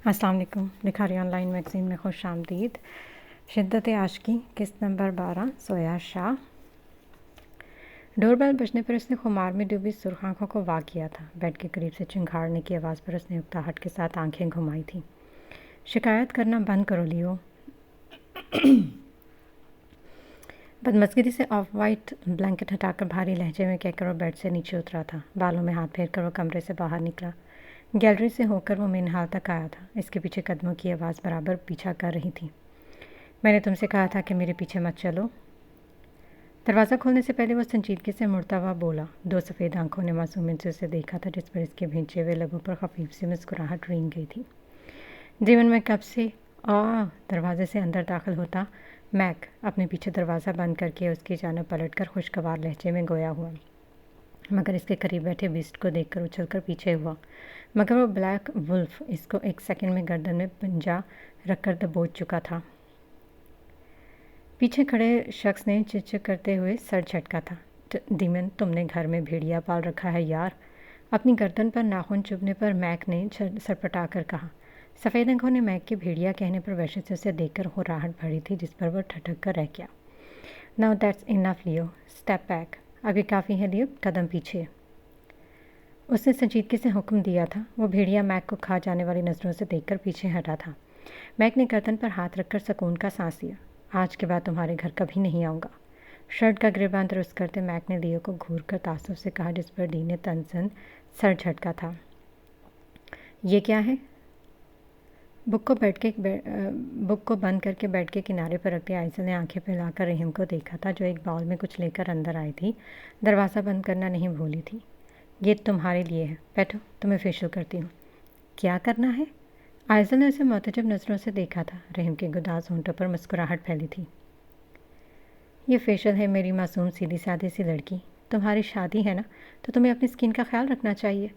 अस्सलाम वालेकुम। Likhari online magazine में खुश आमदीद। शिद्दत आशिकी किस्त नंबर 12 सोया शाह। डोरबेल बजने पर उसने खुमार में डूबी सुर्ख आँखों को वाक किया था। बेड के करीब से चिंगाड़ने की आवाज़ पर उसने उकताहट के साथ आंखें घुमाई थी। शिकायत करना बंद करो लियो। बदमज़गी से ऑफ वाइट ब्लैंकेट हटाकर भारी लहजे में कहकर वो बेड से नीचे उतरा था। बालों में हाथ फेर कर वो कमरे से बाहर निकला। गैलरी से होकर वो मेन हाल तक आया था। इसके पीछे कदमों की आवाज़ बराबर पीछा कर रही थी। मैंने तुमसे कहा था कि मेरे पीछे मत चलो। दरवाज़ा खोलने से पहले वो संजीदगी से मुड़ता हुआ बोला। दो सफ़ेद आंखों ने मासूमियत से उसे देखा था, जिस पर इसके भींचे हुए लबों पर खफीफ सी मुस्कुराहट रेंग गई थी। जीवन में कब से दरवाजे से अंदर दाखिल होता मैक अपने पीछे दरवाज़ा बंद करके उसकी जानब पलटकर खुशगवार लहजे में गोया हुआ, मगर इसके करीब बैठे बिस्ट को देखकर उछलकर पीछे हुआ। मगर वो ब्लैक वुल्फ इसको एक सेकंड में गर्दन में पंजा रखकर दबोच चुका था। पीछे खड़े शख्स ने चिक करते हुए सर झटका था। दीमन, तुमने घर में भेड़िया पाल रखा है यार। अपनी गर्दन पर नाखून चुभने पर मैक ने सरपटा कर कहा। सफ़ेद आंखों ने मैक के भेड़िया कहने पर वैसे से उसे देखकर हुर्राहट भरी थी, जिस पर वो ठटक कर रह गया। Now that's enough Leo, step back. अभी काफ़ी है लियो, कदम पीछे। उसने संजीदगी से हुक्म दिया था। वो भेड़िया मैक को खा जाने वाली नज़रों से देखकर पीछे हटा था। मैक ने गर्दन पर हाथ रखकर सुकून का सांस लिया। आज के बाद तुम्हारे घर कभी नहीं आऊँगा। शर्ट का गिरबान दुरुस्त करते मैक ने लियो को घूर कर तासुब से कहा, जिस पर डी ने तनसन सर झटका था। ये क्या है? बुक को बंद करके बेड के किनारे पर रख दिया। आयशा ने आंखें फैलाकर रहीम को देखा था, जो एक बाउल में कुछ लेकर अंदर आई थी। दरवाज़ा बंद करना नहीं भूली थी। ये तुम्हारे लिए है, बैठो, तुम्हें फेशियल करती हूँ। क्या करना है? आयशा ने उसे मुतजब नज़रों से देखा था। रहीम के गुदास होंठों पर मुस्कुराहट फैली थी। ये फेशियल है मेरी मासूम सीधी सादी सी लड़की। तुम्हारी शादी है ना, तो तुम्हें अपनी स्किन का ख्याल रखना चाहिए।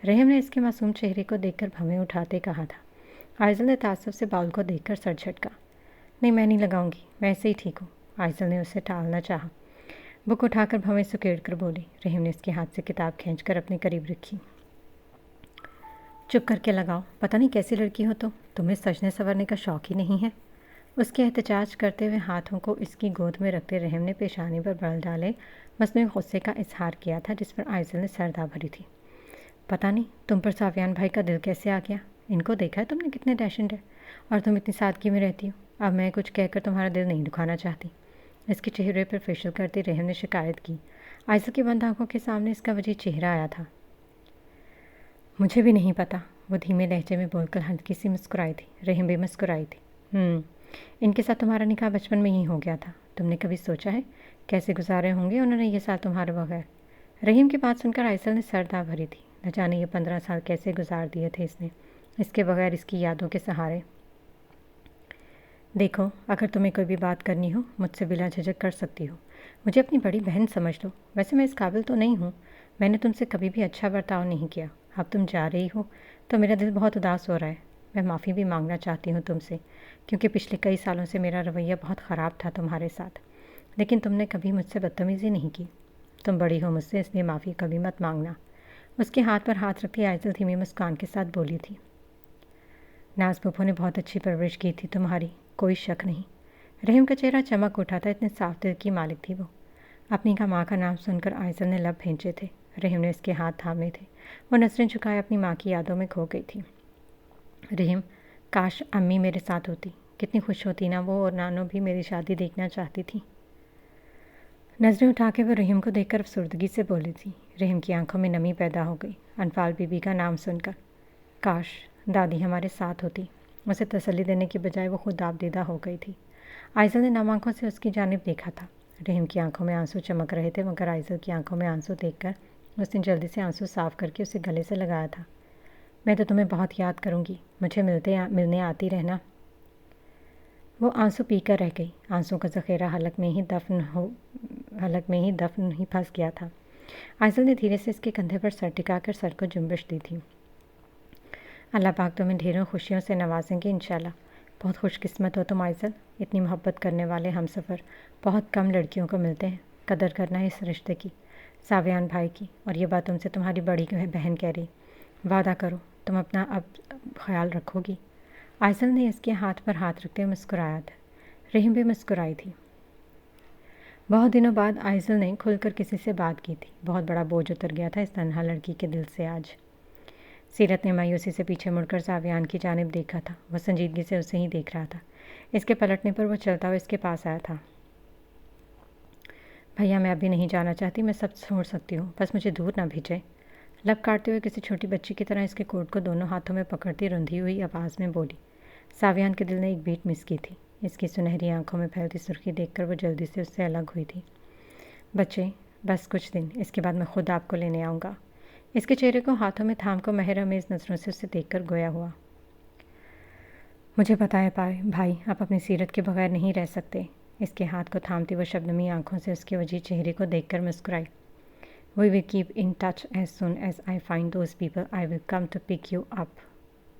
रहीम ने इसके मासूम चेहरे को देखकर भवें उठाते कहा था। आयशा ने तासुब से बाउल को देखकर सर झटका। नहीं, मैं नहीं लगाऊंगी, मैं ऐसे ही ठीक हूँ। आयशा ने उसे टालना चाहा। बुक उठाकर भवें सुकेड़ कर बोली। रहीम ने इसके हाथ से किताब खींचकर अपने करीब रखी। चुप करके लगाओ, पता नहीं कैसी लड़की हो तुम्हें सजने संवरने का शौक़ ही नहीं है। उसके एहतजाज करते हुए हाथों को इसकी गोद में रखते रहीम ने पेशानी पर बल डाले मसनूई गुस्से का इजहार किया था, जिस पर आयशा ने सरदा भरी थी। पता नहीं तुम पर साफियान भाई का दिल कैसे आ गया। इनको देखा है तुमने कितने डैशेंट है, और तुम इतनी सादगी में रहती हो। अब मैं कुछ कहकर तुम्हारा दिल नहीं दुखाना चाहती। इसके चेहरे पर फेशियल करती रहीम ने शिकायत की। आयशा की बंद आंखों के सामने इसका वजह चेहरा आया था। मुझे भी नहीं पता, वो धीमे लहजे में बोलकर हल्की सी मुस्कुराई थी। रहीम भी मुस्कुराई थी। इनके साथ तुम्हारा निकाह बचपन में ही हो गया था। तुमने कभी सोचा है कैसे गुजारे होंगे उन्होंने ये साल तुम्हारे बगैर? रहीम की बात सुनकर आयशा ने सरदा भरी थी। न जाने ये 15 साल कैसे गुजार दिए थे इसने, इसके बगैर, इसकी यादों के सहारे। देखो, अगर तुम्हें कोई भी बात करनी हो मुझसे बिला झिझक कर सकती हो। मुझे अपनी बड़ी बहन समझ लो। वैसे मैं इस काबिल तो नहीं हूँ। मैंने तुमसे कभी भी अच्छा बर्ताव नहीं किया। अब तुम जा रही हो तो मेरा दिल बहुत उदास हो रहा है। मैं माफ़ी भी मांगना चाहती हूँ तुमसे, क्योंकि पिछले कई सालों से मेरा रवैया बहुत ख़राब था तुम्हारे साथ। लेकिन तुमने कभी मुझसे बदतमीज़ी नहीं की। तुम बड़ी हो मुझसे, इसलिए माफ़ी कभी मत मांगना। उसके हाथ पर हाथ रखती आयशा धीमी मुस्कान के साथ बोली थी। नाज फूफो ने बहुत अच्छी परवरिश की थी तुम्हारी, कोई शक नहीं। रहीम का चेहरा चमक उठा था, इतने साफ दिल की मालिक थी वो। अपनी का माँ का नाम सुनकर आयशा ने लब खींचे थे। रहीम ने इसके हाथ थामे थे। वो नज़रें झुकाए अपनी माँ की यादों में खो गई थी। रहीम, काश अम्मी मेरे साथ होती, कितनी खुश होती ना वो, और नानो भी मेरी शादी देखना चाहती थी। नज़रें उठा के वो रहीम को देखकर अफसुर्दगी से बोली थी। रहीम की आंखों में नमी पैदा हो गई अनफाल बीबी का नाम सुनकर। काश दादी हमारे साथ होती। उसे तसल्ली देने की बजाय वो खुद आपदीदा हो गई थी। आयशा ने नम आंखों से उसकी जानिब देखा था। रहीम की आंखों में आंसू चमक रहे थे, मगर आयशा की आंखों में आंसू देखकर उसने जल्दी से आंसू साफ करके उसे गले से लगाया था। मैं तो तुम्हें बहुत याद करूँगी, मुझे मिलने आती रहना। वो आंसू पीकर रह गई। आंसू का ज़ख़ीरा हलक में ही दफन ही फंस गया था। आयशा ने धीरे से इसके कंधे पर सर टिकाकर सर को जुम्बिश दी थी। अल्लाह पाक तुम्हें ढेरों खुशियों से नवाजेंगे इंशाल्लाह। बहुत खुशकिस्मत हो तुम आयशा। इतनी मोहब्बत करने वाले हमसफ़र बहुत कम लड़कियों को मिलते हैं। कदर करना है इस रिश्ते की, सावियान भाई की। और ये बात तुमसे तुम्हारी बड़ी बहन कह रही। वादा करो तुम अपना अब ख्याल रखोगी। आइज़ल ने इसके हाथ पर हाथ रखते हुए मुस्कुराया था। रहीम भी मुस्कुराई थी। बहुत दिनों बाद आइज़ल ने खुलकर किसी से बात की थी। बहुत बड़ा बोझ उतर गया था इस तन्हा लड़की के दिल से आज। सीरत ने मायूसी से पीछे मुड़कर सावियान की जानिब देखा था। वह संजीदगी से उसे ही देख रहा था। इसके पलटने पर वह चलता हुआ इसके पास आया था। भैया, मैं अभी नहीं जाना चाहती, मैं सब छोड़ सकती हूँ, बस मुझे दूर ना भेजें। लब काटते हुए किसी छोटी बच्ची की तरह इसके कोट को दोनों हाथों में पकड़ती रुंधी हुई आवाज़ में बोली। सावियान के दिल ने एक बीट मिस की थी। इसकी सुनहरी आंखों में फैलती सुर्खी देखकर वो जल्दी से उससे अलग हुई थी। बच्चे, बस कुछ दिन, इसके बाद मैं खुद आपको लेने आऊँगा। इसके चेहरे को हाथों में थाम को महर अमेज़ नज़रों से उसे देखकर गोया हुआ। मुझे पता है भाई, आप अपनी सीरत के बगैर नहीं रह सकते। इसके हाथ को थामती वो शबनमी आंखों से उसके वजीह चेहरे को देखकर मुस्कुराई। We will keep in touch as soon as I find those people. I will come to pick you up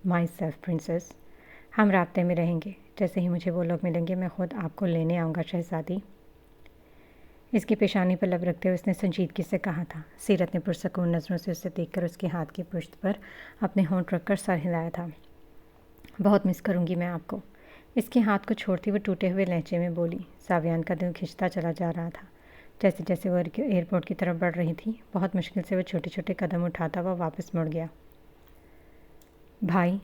myself, princess. हम राब्ते में रहेंगे। जैसे ही मुझे वो लोग मिलेंगे मैं खुद आपको लेने आऊँगा शहज़ादी। इसकी पेशानी पर लब रखते हुए उसने संजीदगी से कहा था। सीरत ने पुरसकून नज़रों से उसे देखकर उसके हाथ की पुश्त पर अपने होंठ रखकर सर हिलाया था। बहुत मिस करूँगी मैं आपको। इसके हाथ को छोड़ती हुए टूटे हुए लहजे में बोली। सावियान का दिल खिंचता चला जा रहा था। जैसे जैसे वो एयरपोर्ट की तरफ बढ़ रही थी, बहुत मुश्किल से वो छोटे छोटे कदम उठाता हुआ वापस मुड़ गया। भाई,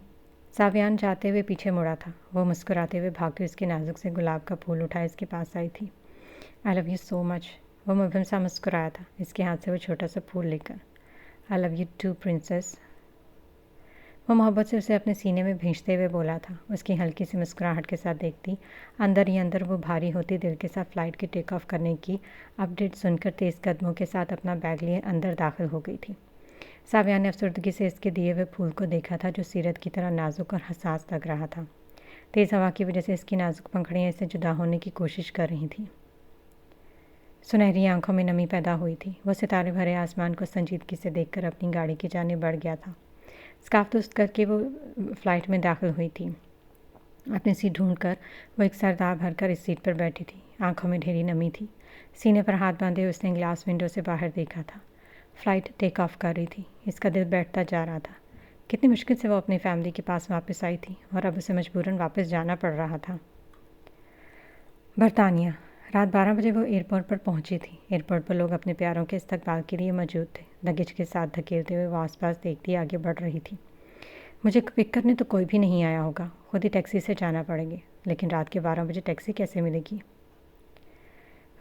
सावियान जाते हुए पीछे मुड़ा था। वो मुस्कुराते हुए भागते उसके नाजुक से गुलाब का फूल उठाए इसके पास आई थी। आई लव यू सो मच। वो मुबहिम सा मुस्कुराया था इसके हाथ से वो छोटा सा फूल लेकर। I love you too princess. वो मोहब्बत से उसे अपने सीने में भींचते हुए बोला था। उसकी हल्की सी मुस्कुराहट के साथ देखती अंदर ही अंदर वो भारी होती दिल के साथ फ़्लाइट के टेक ऑफ करने की अपडेट सुनकर तेज़ कदमों के साथ अपना बैग लिए अंदर दाखिल हो गई थी। सावियान ने अफसरदगी से इसके दिए हुए फूल को देखा था जो सीरत की तरह नाजुक और हसास लग रहा था। तेज़ हवा की वजह से इसकी नाजुक पंखड़ियाँ इससे जुदा होने की कोशिश कर रही थीं। सुनहरी आंखों में नमी पैदा हुई थी। वो सितारे भरे आसमान को संजीदगी से देखकर अपनी गाड़ी की जानिब बढ़ गया था। स्कार्फ दुरुस्त करके वो फ़्लाइट में दाखिल हुई थी। अपनी सीट ढूंढकर वो एक सरदार भरकर इस सीट पर बैठी थी। आंखों में ढेरी नमी थी। सीने पर हाथ बांधे उसने ग्लास विंडो से बाहर देखा था। फ़्लाइट टेक ऑफ कर रही थी। इसका दिल बैठता जा रहा था। कितनी मुश्किल से वो अपनी फैमिली के पास वापस आई थी और अब उसे मजबूरन वापस जाना पड़ रहा था। बरतानिया। रात 12 बजे वो एयरपोर्ट पर पहुंची थी। एयरपोर्ट पर लोग अपने प्यारों के इस्तकबाल के लिए मौजूद थे। लगेज के साथ धकेलते हुए वो आसपास देखती आगे बढ़ रही थी। मुझे पिक करने तो कोई भी नहीं आया होगा, खुद ही टैक्सी से जाना पड़ेगी। लेकिन रात के 12 बजे टैक्सी कैसे मिलेगी?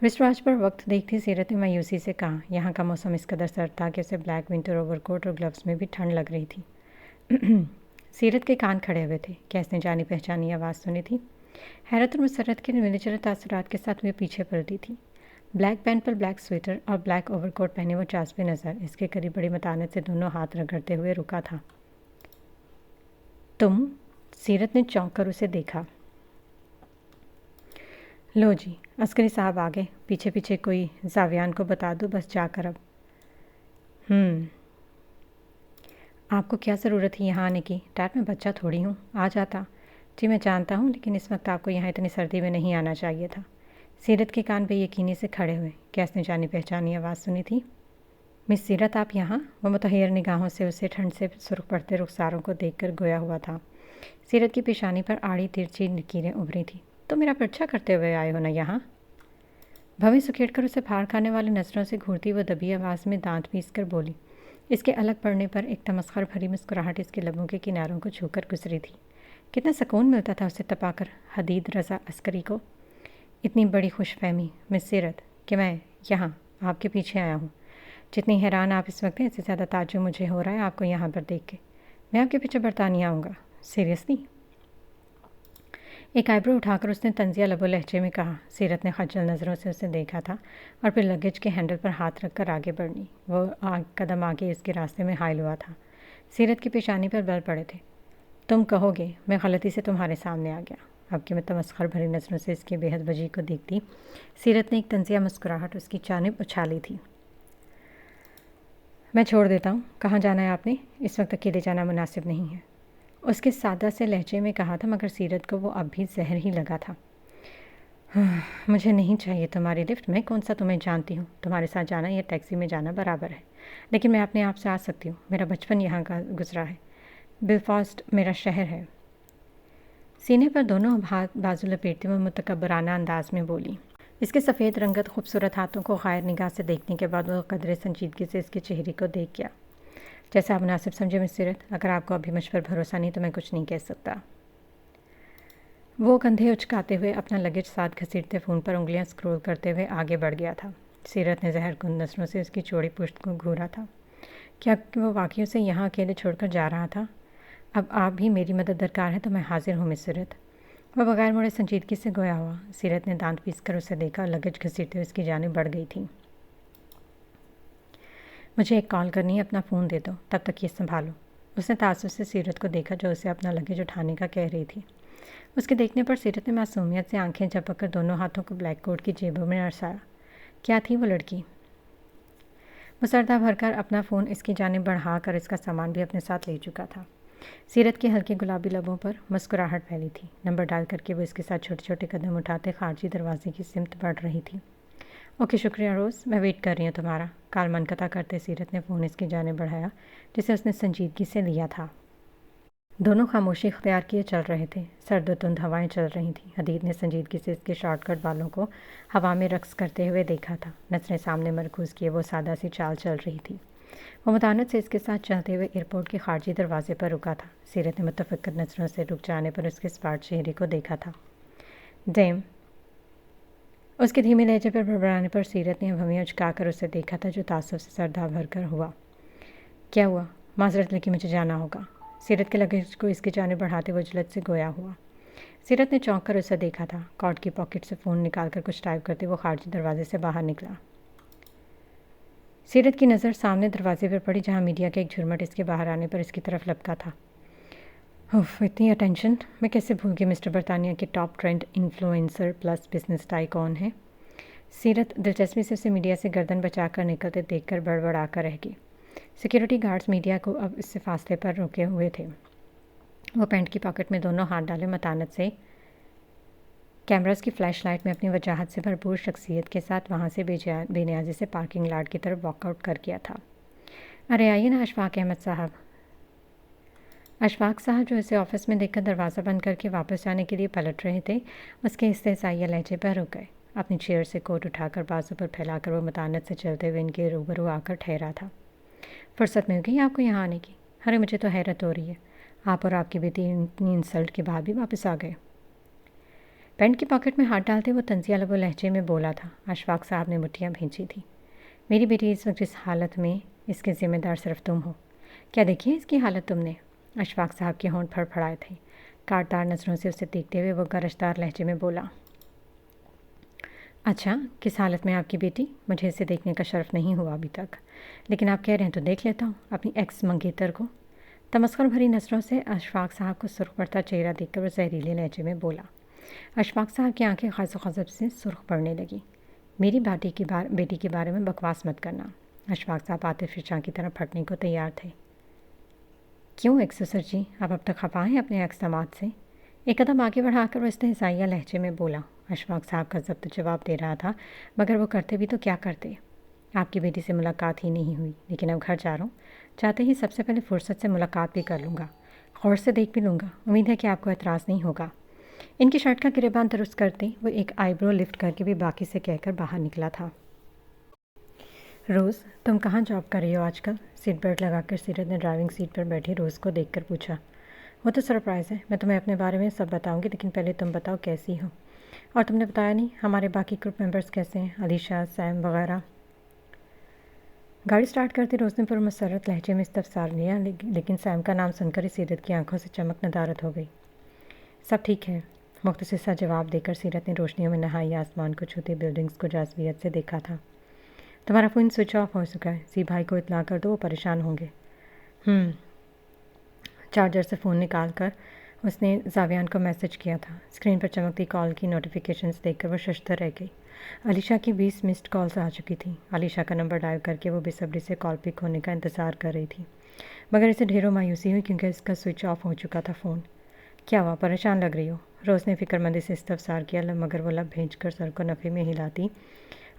रिस्टवॉच पर वक्त देखती सीरत ने मायूसी से कहा। यहाँ का मौसम इस कदर सर्द था कि उसे ब्लैक विंटर ओवरकोट और ग्लव्स में भी ठंड लग रही थी। सीरत के कान खड़े हुए थे। क्या इसने जानी पहचानी आवाज़ सुनी थी? हैरत और मुसरत के मिले तासुरात के साथ वे पीछे पलटी थी। ब्लैक पैंट पर ब्लैक स्वेटर और ब्लैक ओवरकोट पहने वो चासपे नज़र इसके करीब बड़ी मतानत से दोनों हाथ रगड़ते हुए रुका था। तुम? सीरत ने चौंक कर उसे देखा। लो जी, अस्करी साहब आ गए। पीछे पीछे कोई जावियान को बता दो बस जाकर अब। आपको क्या ज़रूरत है यहाँ आने की? डैड, मैं बच्चा थोड़ी हूँ, आ जाता। जी मैं जानता हूँ, लेकिन इस वक्त आपको यहाँ इतनी सर्दी में नहीं आना चाहिए था। सीरत के कान बेयकीनी से खड़े हुए। क्या इसने जानी पहचानी आवाज़ सुनी थी? मिस सीरत, आप यहाँ? वो मुतहैर निगाहों से उसे ठंड से सुर्ख पड़ते रुखसारों को देखकर गोया हुआ था। सीरत की पेशानी पर आड़ी तिरछी लकीरें उभरी थी। तो मेरा पीछा करते हुए आए हो ना यहाँ? भवें सुखेड़कर उसे फाड़ खाने वाली नज़रों से घूरती वो दबी आवाज़ में दांत पीस कर बोली। इसके अलग पड़ने पर एक तमस्खर भरी मुस्कुराहट इसके लबों के किनारों को छूकर गुजरी थी। कितना सुकून मिलता था उसे तपाकर हदीद रज़ा अस्करी को। इतनी बड़ी खुशफहमी मिस सीरत कि मैं यहाँ आपके पीछे आया हूँ। जितनी हैरान आप इस वक्त हैं, इससे ज़्यादा ताज्जुब मुझे हो रहा है आपको यहाँ पर देख के। मैं आपके पीछे बरतानिया आऊँगा। सीरियसली? एक आईब्रो उठाकर उसने तंजिया लबो लहजे में कहा। सीरत ने खज्जल नज़रों से उसे देखा था और फिर लगेज के हैंडल पर हाथ रखकर आगे बढ़ी। वो कदम आगे इसके रास्ते में हायल हुआ था। सीरत की पेशानी पर बल पड़े थे। तुम कहोगे मैं गलती से तुम्हारे सामने आ गया। अब कि मैं तमस्खर भरी नज़रों से इसके बेहद वजी को देखती, सीरत ने एक तंजिया मुस्कुराहट उसकी जानिब उछाली थी। मैं छोड़ देता हूँ। कहाँ जाना है आपने? इस वक्त अकेले जाना मुनासिब नहीं है, उसके सादा से लहजे में कहा था, मगर सीरत को वो अब भी जहर ही लगा था। मुझे नहीं चाहिए तुम्हारी लिफ्ट। मैं कौन सा तुम्हें जानती हूँ? तुम्हारे साथ जाना या टैक्सी में जाना बराबर है। लेकिन मैं अपने आप से आ सकती हूँ। मेरा बचपन यहाँ का गुजरा है। बेलफास्ट मेरा शहर है। سینے پر دونوں ہاتھ بازو لپیٹتے ہوئے متکبرانہ انداز میں بولی۔ اس کے سفید رنگت خوبصورت ہاتھوں کو غیر نگاہ سے دیکھنے کے بعد وہ قدرے سنجیدگی سے اس کے چہرے کو دیکھ گیا۔ جیسا آپ مناسب سمجھے مس سیرت، اگر آپ کو ابھی مجھ پر بھروسہ نہیں تو میں کچھ نہیں کہہ سکتا۔ وہ کندھے اچکاتے ہوئے اپنا لگیج ساتھ گھسیٹتے فون پر انگلیاں اسکرول کرتے ہوئے آگے بڑھ گیا تھا۔ سیرت نے زہر کن نظروں سے اس کی چوڑی پشت کو گھورا تھا۔ کیا وہ واقعی اسے یہاں اکیلے چھوڑ کر جا رہا تھا؟ اب آپ بھی میری مدد درکار ہے تو میں حاضر ہوں مس سیرت۔ وہ بغیر مڑے سنجیدگی سے گویا ہوا۔ سیرت نے دانت پیس کر اسے دیکھا اور لگیج گھسیٹتے ہوئے اس کی جانب بڑھ گئی تھی۔ مجھے ایک کال کرنی ہے، اپنا فون دے دو، تب تک یہ سنبھالو۔ اس نے تعصب سے سیرت کو دیکھا جو اسے اپنا لگیج اٹھانے کا کہہ رہی تھی۔ اس کے دیکھنے پر سیرت نے معصومیت سے آنکھیں جھپک کر دونوں ہاتھوں کو بلیک کوٹ کی جیبوں میں ارسایا۔ کیا تھی وہ لڑکی؟ مسردہ بھر کر اپنا فون اس کی جانب بڑھا کر اس کا سامان بھی اپنے ساتھ لے چکا تھا۔ سیرت کے ہلکے گلابی لبوں پر مسکراہٹ پھیلی تھی۔ نمبر ڈال کر کے وہ اس کے ساتھ چھوٹے چھوٹے قدم اٹھاتے خارجی دروازے کی سمت بڑھ رہی تھی۔ اوکے شکریہ روز، میں ویٹ کر رہی ہوں تمہارا۔ کال منقطع کرتے سیرت نے فون اس کی جانب بڑھایا جسے اس نے سنجیدگی سے لیا تھا۔ دونوں خاموشی اختیار کیے چل رہے تھے۔ سرد و تند ہوائیں چل رہی تھیں۔ حدید نے سنجیدگی سے اس کے شارٹ کٹ بالوں کو ہوا میں رقص کرتے ہوئے دیکھا تھا۔ نظریں سامنے مرکوز کیے وہ سادہ سی چال چل رہی تھی۔ وہ متانت سے اس کے ساتھ چلتے ہوئے ایئرپورٹ کے خارجی دروازے پر رکا تھا۔ سیرت نے متفکر نظروں سے رک جانے پر اس کے اسپاٹ چہرے کو دیکھا تھا۔ ڈیم اس کے دھیمے لہجے پر بڑبڑانے پر سیرت نے ہمیں اچکا کر اسے دیکھا تھا جو تعصب سے سردہ بھر کر ہوا۔ کیا ہوا؟ معذرت لیکن مجھے جانا ہوگا۔ سیرت کے لگیج کو اس کی جانب بڑھاتے ہوئے جلد سے گویا ہوا۔ سیرت نے چونک کر اسے دیکھا تھا۔ کوٹ کی پاکٹ سے فون نکال کر کچھ ٹائپ کرتے وہ خارجی دروازے سے باہر نکلا۔ سیرت کی نظر سامنے دروازے پر پڑی جہاں میڈیا کا ایک جھرمٹ اس کے باہر آنے پر اس کی طرف لپکا تھا۔ اتنی اٹینشن! میں کیسے بھول گئی مسٹر برطانیہ کے top trend influencer plus business tycoon ہیں۔ سیرت دلچسپی سے اسے میڈیا سے گردن بچا کر نکلتے دیکھ کر بڑبڑا کر رہ گئی۔ سیکیورٹی گارڈز میڈیا کو اب اس سے فاصلے پر روکے ہوئے تھے۔ وہ پینٹ کی پاکٹ میں دونوں ہاتھ ڈالے متانت سے کیمراز کی فلیش لائٹ میں اپنی وجاہت سے بھرپور شخصیت کے ساتھ وہاں سے بے نیازی سے پارکنگ لاٹ کی طرف واک آؤٹ کر گیا تھا۔ ارے آئیے نا اشفاق احمد صاحب۔ اشفاق صاحب جو اسے آفس میں دیکھ کر دروازہ بند کر کے واپس جانے کے لیے پلٹ رہے تھے، اس کے استحضائیہ لہجے پر رک گئے۔ اپنی چیئر سے کوٹ اٹھا کر بازو پر پھیلا کر وہ متانت سے چلتے ہوئے ان کے روبرو آ کر ٹھہرا تھا۔ فرصت مل گئی آپ کو یہاں آنے کی؟ ارے مجھے تو حیرت ہو رہی ہے، آپ اور آپ کی بیٹی اتنی انسلٹ کے بعد بھی واپس آ گئے۔ پینٹ کی پاکٹ میں ہاتھ ڈالتے وہ طنزیہ لب و لہجے میں بولا تھا۔ اشفاق صاحب نے مٹھیاں بھینچی تھیں۔ میری بیٹی اس وقت جس حالت میں، اس کے ذمہ دار صرف تم ہو۔ کیا دیکھی ہے اس کی حالت تم نے؟ اشفاق صاحب کے ہونٹ پھڑ پھڑائے تھے۔ کاٹدار نظروں سے اسے دیکھتے ہوئے وہ گرجدار لہجے میں بولا۔ اچھا، کس حالت میں آپ کی بیٹی؟ مجھے اسے دیکھنے کا شرف نہیں ہوا ابھی تک، لیکن آپ کہہ رہے ہیں تو دیکھ لیتا ہوں اپنی ایکس منگیتر کو۔ تمسخر بھری نظروں سے اشفاق صاحب کو سرخ پڑتا چہرہ دیکھ کر وہ زہریلے لہجے میں بولا۔ اشفاق صاحب کی آنکھیں خاص و غضب سے سرخ پڑنے لگی۔ میری بیٹی کے بارے میں بکواس مت کرنا۔ اشفاق صاحب آتش فشاں کی طرح پھٹنے کو تیار تھے۔ کیوں ایکس سر جی، آپ اب تک خفا ہیں اپنے ایکس داماد سے؟ ایک قدم آگے بڑھا کر وہ استحضائیہ لہجے میں بولا۔ اشفاق صاحب کا ضبط جواب دے رہا تھا، مگر وہ کرتے بھی تو کیا کرتے؟ آپ کی بیٹی سے ملاقات ہی نہیں ہوئی، لیکن اب گھر جا رہا ہوں، چاہتے ہی سب سے پہلے فرصت سے ملاقات بھی کر لوں گا، غور سے دیکھ بھی لوں گا۔ امید ہے کہ آپ کو اعتراض نہیں ہوگا۔ ان کی شرٹ کا گریبان درست کرتے وہ ایک آئی برو لفٹ کر کے بھی باقی سے کہہ کر باہر نکلا تھا۔ روز، تم کہاں جاب کر رہی ہو آج کل؟ سیٹ بیلٹ لگا کر سیرت نے ڈرائیونگ سیٹ پر بیٹھی روز کو دیکھ کر پوچھا۔ وہ تو سرپرائز ہے، میں تمہیں اپنے بارے میں سب بتاؤں گی، لیکن پہلے تم بتاؤ کیسی ہو؟ اور تم نے بتایا نہیں ہمارے باقی گروپ ممبرس کیسے ہیں، علیشہ، سیم وغیرہ؟ گاڑی سٹارٹ کرتے روز نے پر مسرت لہجے میں استفسار لیا، لیکن سیم کا نام سن کر ہی سیرت کی آنکھوں سے چمک ندارت ہو گئی۔ سب ٹھیک ہے، مختصر سا جواب دے کر سیرت نے روشنیوں میں نہائی آسمان کو چھوتی بلڈنگز کو جاذبیت سے دیکھا تھا۔ تمہارا فون سوئچ آف ہو چکا ہے، سی بھائی کو اطلاع کر دو، وہ پریشان ہوں گے۔ چارجر سے فون نکال کر اس نے زاویان کو میسج کیا تھا۔ اسکرین پر چمکتی کال کی نوٹیفیکیشنز دیکھ کر وہ ششدر رہ گئی۔ علیشہ کی 20 مسڈ کالز آ چکی تھیں۔ علیشہ کا نمبر ڈائل کر کے وہ بے صبری سے کال پک ہونے کا انتظار کر رہی تھی، مگر اسے ڈھیروں مایوسی ہوئی کیونکہ اس کا سوئچ آف ہو چکا تھا فون۔ کیا ہوا، پریشان لگ رہی ہو؟ روز نے فکر مندی سے استفسار کیا، مگر وہ لب بھینچ کر سر کو نفی میں ہلاتی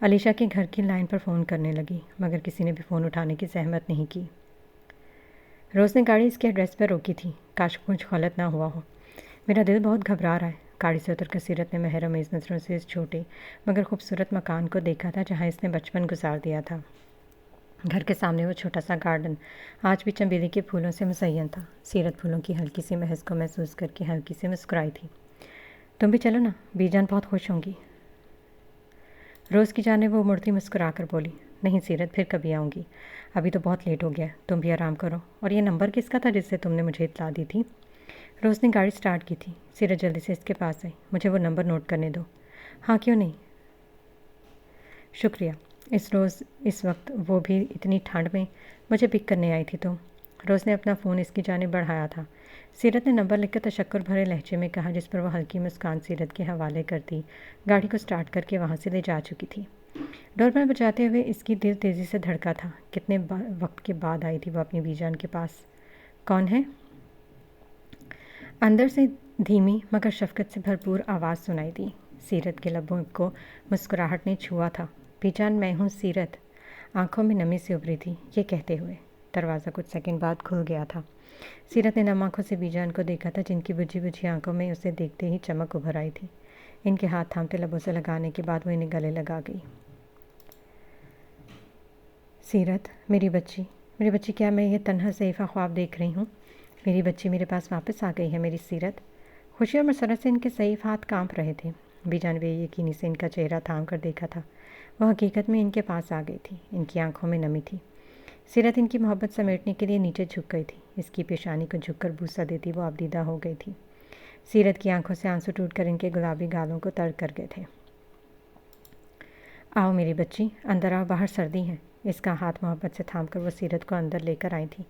علیشہ کے گھر کی لائن پر فون کرنے لگی، مگر کسی نے بھی فون اٹھانے کی زحمت نہیں کی۔ روز نے گاڑی اس کے ایڈریس پر روکی تھی، کاش کچھ غلط نہ ہوا ہو۔ मेरा दिल बहुत घबरा रहा है। गाड़ी से उतरकर सीरत ने महरमेज़ नज़रों से इस छोटे मगर खूबसूरत मकान को देखा था जहाँ इसने बचपन गुजार दिया था। घर के सामने वो छोटा सा गार्डन आज भी चमेली के फूलों से मुज़य्यन था। सीरत फूलों की हल्की सी महक को महसूस करके हल्की सी मुस्कुराई थी। तुम भी चलो ना, बीजान बहुत खुश होंगी। रोज़ की जाने वो मुड़ती मुस्कुरा कर बोली, नहीं सीरत, फिर कभी आऊँगी, अभी तो बहुत लेट हो गया, तुम भी आराम करो। और ये नंबर किसका था जिससे तुमने मुझे इत्तला दी थी? रोज़ ने गाड़ी स्टार्ट की थी। सीरत जल्दी से इसके पास आई। मुझे वो नंबर नोट करने दो। हाँ क्यों नहीं, शुक्रिया। इस वक्त, वो भी इतनी ठंड में, मुझे पिक करने आई थी तुम। रोज़ ने अपना फ़ोन इसकी जानिब बढ़ाया था। सीरत ने नंबर लिखकर तशक्कुर भरे लहजे में कहा, जिस पर वह हल्की मुस्कान सीरत के हवाले करती गाड़ी को स्टार्ट करके वहाँ से ले जा चुकी थी। डोरबेल बजाते हुए इसकी दिल तेज़ी से धड़का था। कितने वक्त के बाद आई थी वो अपनी बीजान के पास। कौन है? अंदर से धीमी मगर शफकत से भरपूर आवाज़ सुनाई दी। सीरत के लबों को मुस्कुराहट ने छुआ था। बीजान, मैं हूँ सीरत। आंखों में नमी से उभरी थी ये कहते हुए। दरवाज़ा कुछ सेकंड बाद खुल गया था। सीरत ने नम आँखों से बीजान को देखा था, जिनकी बुझी बुझी आंखों में उसे देखते ही चमक उभर आई थी। इनके हाथ थामते लबों से लगाने के बाद वो इन्हें गले लगा गई। सीरत, मेरी बच्ची, क्या मैं ये तन्हा ज़ईफ़ा ख्वाब देख रही हूँ? मेरी बच्ची मेरे पास वापस आ गई है, मेरी सीरत। खुशी और मसरत से इनके ज़ईफ़ हाथ कांप रहे थे। बीजान बेयकीनी से इनका चेहरा थाम कर देखा था। वह हकीकत में इनके पास आ गई थी। इनकी आंखों में नमी थी। सीरत इनकी मोहब्बत समेटने के लिए नीचे झुक गई थी। इसकी पेशानी को झुककर बूसा देती वो आबदीदा हो गई थी। सीरत की आंखों से आंसू टूटकर इनके गुलाबी गालों को तर कर गए थे। आओ मेरी बच्ची, अंदर आओ, बाहर सर्दी है। इसका हाथ मोहब्बत से थाम कर वो सीरत को अंदर लेकर आई थी।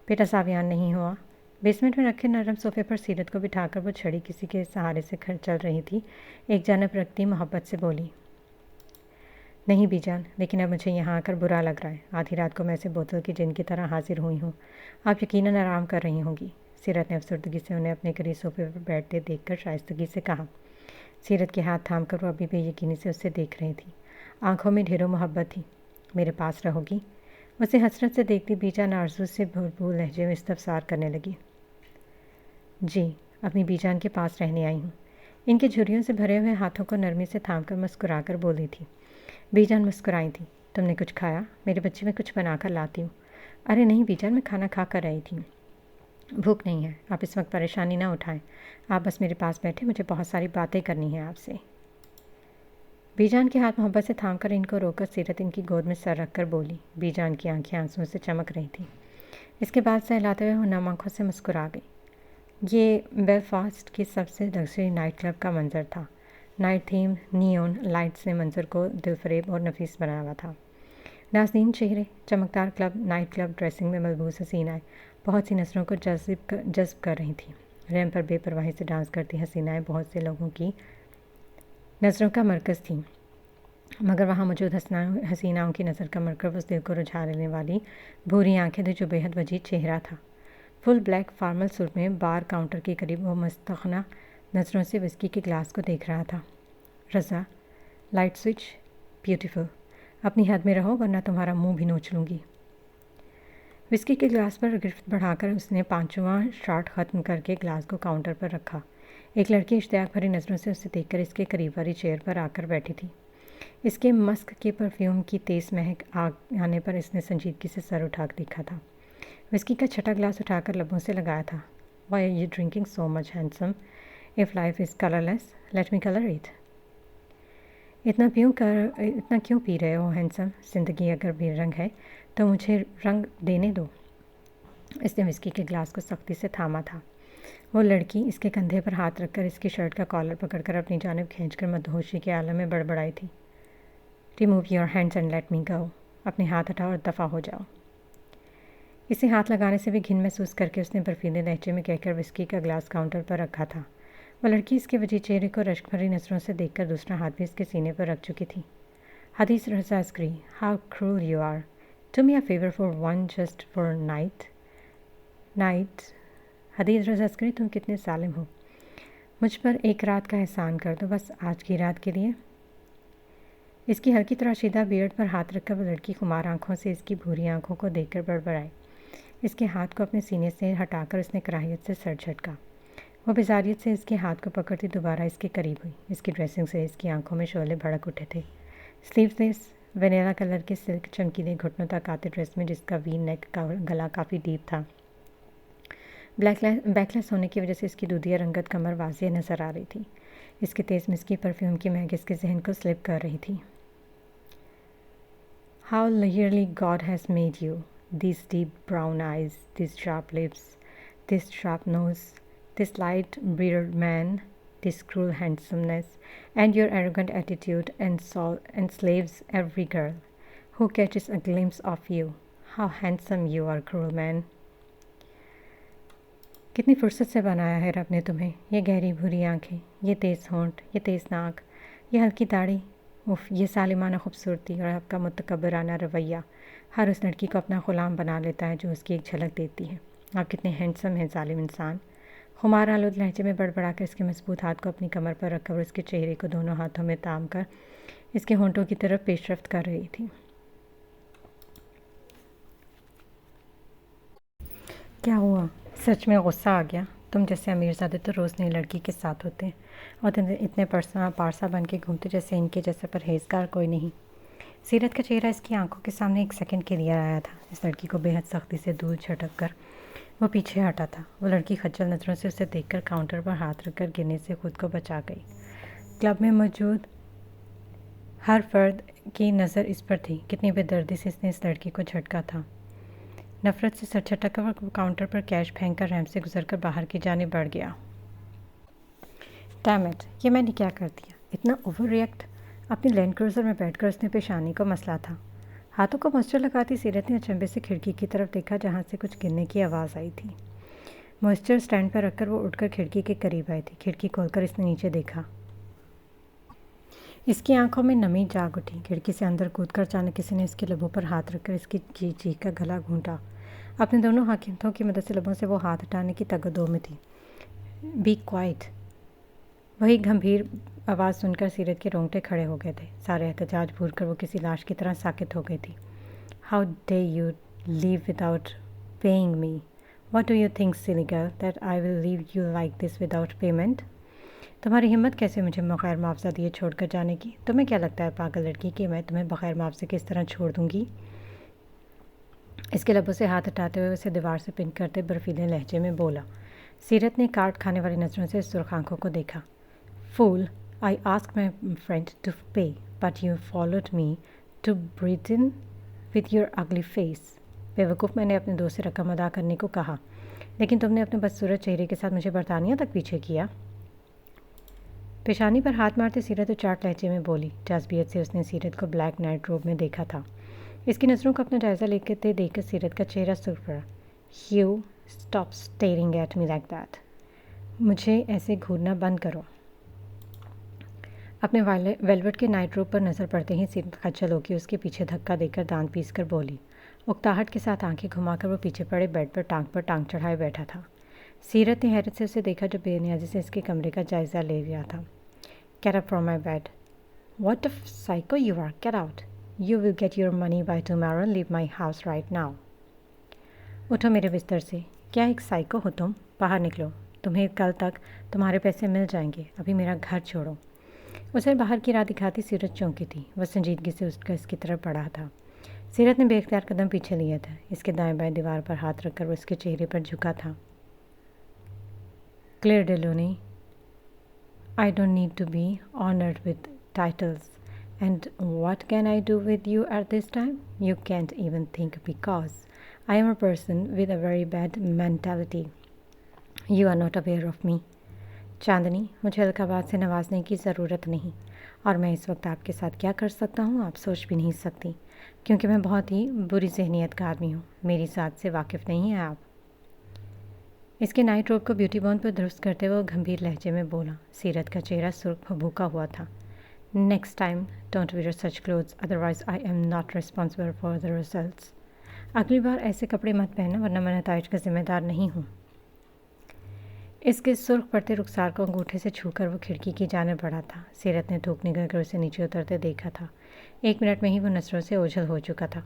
बेटा सावियान नहीं हुआ। बेसमेंट में रखे नरम सोफे पर सीरत को बिठाकर वो छड़ी किसी के सहारे से चल रही थी। एक जानब रखती मोहब्बत से बोली, नहीं बीजान, लेकिन अब मुझे यहाँ आकर बुरा लग रहा है। आधी रात को मैं ऐसे बोतल की जिन की तरह हाजिर हुई हूँ। आप यकीनन आराम कर रही होंगी। सीरत ने अफसरदगी से उन्हें अपने करीब सोफे पर बैठते देखकर शाइस्तगी से कहा। सीरत के हाथ थाम कर वो अभी बेयकीनी से उससे देख रही थी। आंखों में ढेरों मोहब्बत थी। मेरे पास रहोगी? उसे हसरत से देखती बीजान आरज़ू से भरपूर लहजे में इस्तफसार करने लगी। जी, अपनी बीजान के पास रहने आई हूँ। इनके झुर्रियों से भरे हुए हाथों को नरमी से थामकर मुस्कुराकर बोली थी। बीजान मुस्कुराई थी। तुमने कुछ खाया? मेरे बच्चे में कुछ बनाकर लाती हूँ। अरे नहीं बीजान, मैं खाना खा कर आई थी। भूख नहीं है। आप इस वक्त परेशानी ना उठाएं। आप बस मेरे पास बैठे, मुझे बहुत सारी बातें करनी है आपसे। बीजान के हाथ मोहब्बत से थामकर इनको रोककर सीरत इनकी गोद में सर रखकर बोली। बीजान की आंखें आंसुओं से चमक रही थी। इसके बाद सहलाते हुए वो नम आंखों से मुस्कुरा गई। ये बेलफास्ट की सबसे लग्जरी नाइट क्लब का मंजर था। नाइट थीम नियॉन लाइट्स ने मंजर को दिलफरेब और नफीस बनाया हुआ था। नाज़नीन चेहरे, चमकदार नाइट क्लब ड्रेसिंग में मलबूस हसीनाएँ बहुत सी नज़रों को जज्ब कर रही थी। रैंप पर बेपरवाही से डांस करती हसीनाएँ बहुत से लोगों की नज़रों का मरकज़ थी, मगर वहाँ मौजूद हसीनाओं की नज़र का मरकज़ उस दिल को रुझा लेने वाली भूरी आंखें थी जो बेहद वजीद चेहरा था। फुल ब्लैक फॉर्मल सूट में बार काउंटर के करीब वो मुस्तखना नज़रों से विस्की के ग्लास को देख रहा था। रज़ा, लाइट स्विच, ब्यूटीफुल। अपनी हद में रहो वरना तुम्हारा मुंह भी नोच लूँगी। विस्की के ग्लास पर गिरफ्त बढ़ाकर उसने 5वां शॉट ख़त्म करके ग्लास को काउंटर पर रखा। एक लड़की इश्तियाक भरी नज़रों से उसे देखकर इसके करीब वाली चेयर पर आकर बैठी थी। इसके मस्क के परफ्यूम की तेज़ महक आने पर इसने संजीदगी से सर उठा देखा था। विस्की का छठा ग्लास उठाकर लबों से लगाया था। Why are you drinking so much handsome? If life is colourless, let me colour it. इतना क्यों पी रहे हो हैंडसम? ज़िंदगी अगर बेरंग है तो मुझे रंग देने दो। इसने विस्की के ग्लास को सख्ती से थामा था। वो लड़की इसके कंधे पर हाथ रखकर इसकी शर्ट का कॉलर पकड़कर अपनी जानिब खींचकर मदहोशी के आलम में बड़बड़ाई थी। Remove your hands and let me go. अपने हाथ हटाओ और दफ़ा हो जाओ। इसे हाथ लगाने से भी घिन महसूस करके उसने बर्फीले लहजे में कहकर विस्की का ग्लास काउंटर पर रखा था। वह लड़की इसके वजी चेहरे को रश्क भरी नज़रों से देखकर दूसरा हाथ भी इसके सीने पर रख चुकी थी। Hadees Raza Askari, how cruel you are. Do me a favour for one just for night. Hadees Raza Askari, तुम कितने जालिम हो। मुझ पर एक रात का एहसान कर दो, बस आज की रात के लिए। इसकी हल्की तराशीदा बियर्ड पर हाथ रखकर वह लड़की खुमार आंखों से इसकी भूरी आंखों को देखकर बड़बड़ाई। इसके हाथ को अपने सीने से हटाकर उसने कराहियत से सर झटका। وہ بیزاریت سے اس کے ہاتھ کو پکڑتی دوبارہ اس کے قریب ہوئی۔ اس کی ڈریسنگ سے اس کی آنکھوں میں شعلے بھڑک اٹھے تھے۔ سلیوز لیس وینیلا کلر کے سلک چمکیلے گھٹنوں تک آتے ڈریس میں جس کا وی نیک کا گلا کافی ڈیپ تھا، بیک لیس ہونے کی وجہ سے اس کی دودھیا رنگت کمر واضح نظر آ رہی تھی۔ اس کے تیز مسکی پرفیوم کی مہک اس کے ذہن کو سلپ کر رہی تھی۔ How clearly God has made you. These deep brown eyes, these sharp lips, this sharp nose, this light bearded man, this cruel handsomeness, and your arrogant attitude enslaves every girl who catches a glimpse of you. How handsome you are, cruel man. کتنی فرصت سے بنایا ہے رب نے تمہیں، یہ گہری بھوری آنکھیں، یہ تیز ہونٹ، یہ تیز ناک، یہ ہلکی داڑھی، یہ سالمانہ خوبصورتی اور آپ کا متکبرانہ رویہ ہر اس لڑکی کو اپنا غلام بنا لیتا ہے جو اس کی ایک جھلک دیتی ہے۔ آپ کتنے ہینڈسم ہیں ظالم انسان۔ خمار آلود لہجے میں بڑبڑا کر اس کے مضبوط ہاتھ کو اپنی کمر پر رکھ کر اور اس کے چہرے کو دونوں ہاتھوں میں تام کر اس کے ہونٹوں کی طرف پیش رفت کر رہی تھی۔ کیا ہوا؟ سچ میں غصہ آ گیا؟ تم جیسے امیر زادے تو روز نئی لڑکی کے ساتھ ہوتے ہیں اور اتنے پارسا بن کے گھومتے جیسے ان کے جیسا پرہیزگار کوئی نہیں۔ سیرت کا چہرہ اس کی آنکھوں کے سامنے ایک سیکنڈ کے لیے آیا تھا۔ اس لڑکی کو بے حد سختی سے دور جھٹک کر وہ پیچھے ہٹا تھا۔ وہ لڑکی خجل نظروں سے اسے دیکھ کر کاؤنٹر پر ہاتھ رکھ کر گرنے سے خود کو بچا گئی۔ کلب میں موجود ہر فرد کی نظر اس پر تھی۔ کتنی بے دردی سے اس نے اس لڑکی کو جھٹکا تھا۔ نفرت سے سر جھٹک کر وہ کاؤنٹر پر کیش پھینک کر ریمپ سے گزر کر باہر کی جانب بڑھ گیا۔ ڈیم اٹ، یہ میں نے کیا کر دیا؟ اتنا اوور ریئیکٹ۔ اپنی لینڈ کروزر میں بیٹھ کر اس نے پیشانی کو مسلا تھا۔ ہاتھوں کو موئسچر لگاتی سیرت نے اچنبے سے کھڑکی کی طرف دیکھا جہاں سے کچھ گرنے کی آواز آئی تھی۔ موئسچر سٹینڈ پر رکھ کر وہ اٹھ کر کھڑکی کے قریب آئی تھی۔ کھڑکی کھول کر اس نے نیچے دیکھا۔ اس کی آنکھوں میں نمی جاگ اٹھی۔ کھڑکی سے اندر کود کر اچانک کسی نے اس کے لبوں پر ہاتھ رکھ کر اس کی چیخ کا گلا گھونٹا۔ اپنے دونوں ہاتھوں کی مدد سے لبوں سے وہ ہاتھ ہٹانے کی تگ و دو میں تھی۔ Be quiet. وہی گمبھیر آواز سن کر سیرت کے رونگٹے کھڑے ہو گئے تھے۔ سارے احتجاج بھول کر وہ کسی لاش کی طرح ساکت ہو گئی تھی۔ How dare you leave without paying me? What do you think silly girl that I will leave you like this without payment? تمہاری ہمت کیسے مجھے بغیر معاوضہ دیے چھوڑ کر جانے کی؟ تمہیں کیا لگتا ہے پاگل لڑکی کہ میں تمہیں بغیر معاوضے کے اس طرح چھوڑ دوں گی؟ اس کے لبوں سے ہاتھ ہٹاتے ہوئے اسے دیوار سے پن کرتے برفیلے لہجے میں بولا۔ سیرت نے کاٹ کھانے والی نظروں سے سرخ آنکھوں کو دیکھا۔ Fool, I ask my friend to pay but you followed me to Britain with your ugly face. بے وقوف، میں نے اپنے دوست سے رقم ادا کرنے کو کہا لیکن تم نے اپنے بدصورت چہرے کے ساتھ مجھے برطانیہ تک پیچھے کیا۔ پیشانی پر ہاتھ مارتے سیرت چاٹ لہجے میں بولی۔ جاذبیت سے اس نے سیرت کو بلیک نائٹ روب میں دیکھا تھا۔ اس کی نظروں کو اپنا جائزہ لیتے دیکھ کر سیرت کا چہرہ سرخ پڑا۔ You stop staring at me like that. مجھے ایسے گھورنا بند کرو۔ اپنے ویلوٹ کے نائٹ روب پر نظر پڑتے ہی سیرت خجل ہو کے اس کے پیچھے دھکا دے کر دانت پیس کر بولی۔ اکتاہٹ کے ساتھ آنکھیں گھما کر وہ پیچھے پڑے بیڈ پر ٹانگ چڑھائے بیٹھا تھا۔ سیرت نے حیرت سے اسے دیکھا جو بے نیازی سے اس کے کمرے کا جائزہ لے رہا تھا۔ Get up from my bed. What a psycho you are. Get out. You will get your money by tomorrow. Leave my house right now. اٹھو میرے بستر سے۔ کیا ایک سائیکو ہو تم؟ باہر نکلو، تمہیں کل تک تمہارے پیسے مل جائیں گے، ابھی میرا گھر چھوڑو۔ اسے باہر کی راہ دکھاتی سیرت چونکی تھی۔ وہ سنجیدگی سے اٹھ کر اس کی طرف بڑھا تھا۔ سیرت نے بے اختیار قدم پیچھے لیا تھا۔ اس کے دائیں بائیں دیوار پر ہاتھ رکھ کر وہ اس کے چہرے پر جھکا تھا۔ Claire Delaney, I don't need to be honored with titles. And what can I do with you at this time? You can't even think because I am a person with a very bad mentality. You are not aware of me. چاندنی، مجھے القابات سے نوازنے کی ضرورت نہیں، اور میں اس وقت آپ کے ساتھ کیا کر سکتا ہوں آپ سوچ بھی نہیں سکتی، کیونکہ میں بہت ہی بری ذہنیت کا آدمی ہوں، میری ذات سے واقف نہیں ہیں آپ۔ اس کے نائٹ روب کو بیوٹی بون پر درست کرتے ہوئے وہ گمبھیر لہجے میں بولا۔ سیرت کا چہرہ سرخ بھوکا ہوا تھا۔ Next time don't where such clothes otherwise I am not responsible for the results. اگلی بار ایسے کپڑے مت پہننا ورنہ میں نتائج کا ذمہ دار نہیں ہوں۔ اس کے سرخ پڑتے رخسار کو انگوٹھے سے چھو کر وہ کھڑکی کی جانب بڑھا تھا۔ سیرت نے تھوک نگل کر اسے نیچے اترتے دیکھا تھا۔ 1 منٹ میں ہی وہ نظروں سے اوجھل ہو چکا تھا۔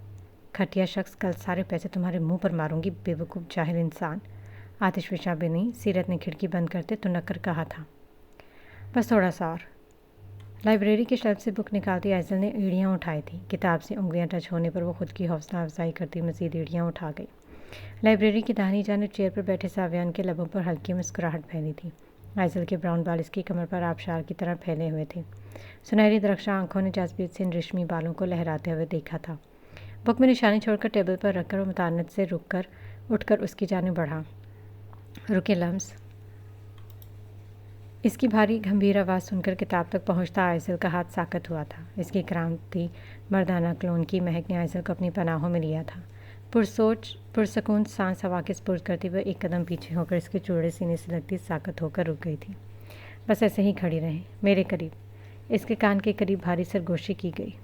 گھٹیا شخص، کل سارے پیسے تمہارے منہ پر ماروں گی، بے وقوف جاہل انسان۔ आतिश फशा भी नहीं। सीरत ने खिड़की बंद करते तुनक कर कहा था, बस थोड़ा सा और। लाइब्रेरी के शेल्फ से बुक निकालती आइजल ने एड़ियाँ उठाई थी। किताब से उंगलियाँ टच होने पर वो खुद की हौसला अफजाई करती मज़ीद एड़ियाँ उठा गई। लाइब्रेरी की दाहिनी जानिब चेयर पर बैठे सावियान के लबों पर हल्की मुस्कुराहट फैली थी। आइजल के ब्राउन बाल इसकी कमर पर आबशार की तरह फैले हुए थे। सुनहरी दरख्शा आंखों ने जाज़बियत से इन रेशमी बालों को लहराते हुए देखा था। बुक में निशानी छोड़कर टेबल पर रखकर वो मुतानत से उठकर उसकी जानिब बढ़ा। रुके लम्स। इसकी भारी गंभीर आवाज़ सुनकर किताब तक पहुंचता आइजल का हाथ साकत हुआ था। इसकी क्रांति मर्दाना क्लोन की महक ने आइजल को अपनी पनाहों में लिया था। पुरसकून सांस हवा के स्पुर्द करते हुए एक कदम पीछे होकर इसके चूड़े सीने से लगती साकत होकर रुक गई थी। बस ऐसे ही खड़ी रहे, मेरे करीब। इसके कान के करीब भारी सरगोशी की गई।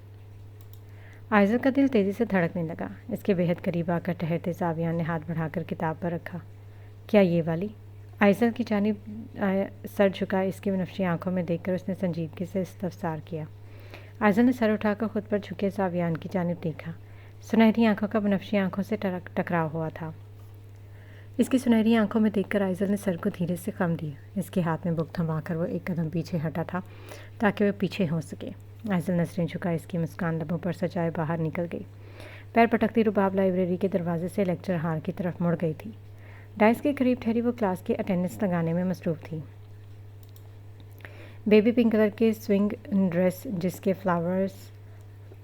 आइजल का दिल तेज़ी से धड़कने लगा। इसके बेहद करीब आकर ठहरते सावियान ने हाथ बढ़ाकर किताब पर रखा। क्या ये वाली? आइजल की जानिब सर झुका इसकी बनफशी आंखों में देखकर उसने संजीदगी से इस्तफसार किया। आइजल ने सर उठाकर खुद पर झुके सावियान की जानिब देखा। सुनहरी आंखों का बनफशी आंखों से टकराव हुआ था। इसकी सुनहरी आंखों में देखकर आइजल ने सर को धीरे से खम दिया। इसके हाथ में बुक थमाकर वो एक कदम पीछे हटा था ताकि वह पीछे हो सके। आइजल नजरें झुका इसकी मुस्कान लबों पर सजाए बाहर निकल गई। पैर पटकती रुबाब लाइब्रेरी के दरवाजे से लेक्चर हॉल की तरफ मुड़ गई थी। डाइस के करीब ठहरी वो क्लास की अटेंडेंस लगाने में मसरूफ़ थी। बेबी पिंक कलर के स्विंग ड्रेस जिसके फ्लावर्स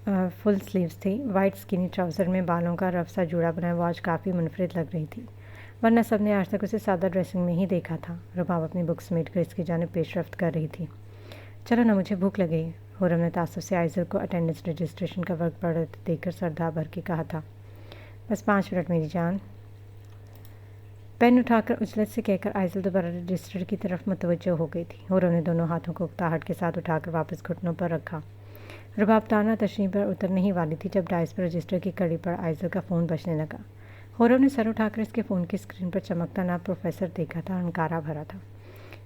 फुल स्लीव्स थे, वाइट स्किनी ट्राउज़र में बालों का रफ सा जूड़ा बनाया वो आज काफ़ी मुनफरिद लग रही थी, वरना सब ने आज तक उसे सादा ड्रेसिंग में ही देखा था। रुबाब अपनी बुक समेट कर इसकी जानिब पेशरफ्त कर रही थी। चलो ना, मुझे भूख लगी। हुर्रम ने तासुफ से आइजल को अटेंडेंस रजिस्ट्रेशन का वर्क पढ़ते देखकर सरदा भर के कहा था। बस 5 मिनट मेरी जान। पेन उठाकर उजलत से कहकर आइजल दोबारा रजिस्टर की तरफ मुतवज्जो हो गई थी। हुर्रम ने दोनों हाथों को उकताहट के साथ उठाकर वापस घुटनों पर रखा। रुबाब ताना तशरीह पर उतरने ही वाली थी जब डाइस पर रजिस्टर की कड़ी पर आइजल का फ़ोन बजने लगा। हुर्रम ने सर उठाकर इसके फ़ोन की स्क्रीन पर चमकता नाम प्रोफेसर देखा था। अहंकारा भरा था।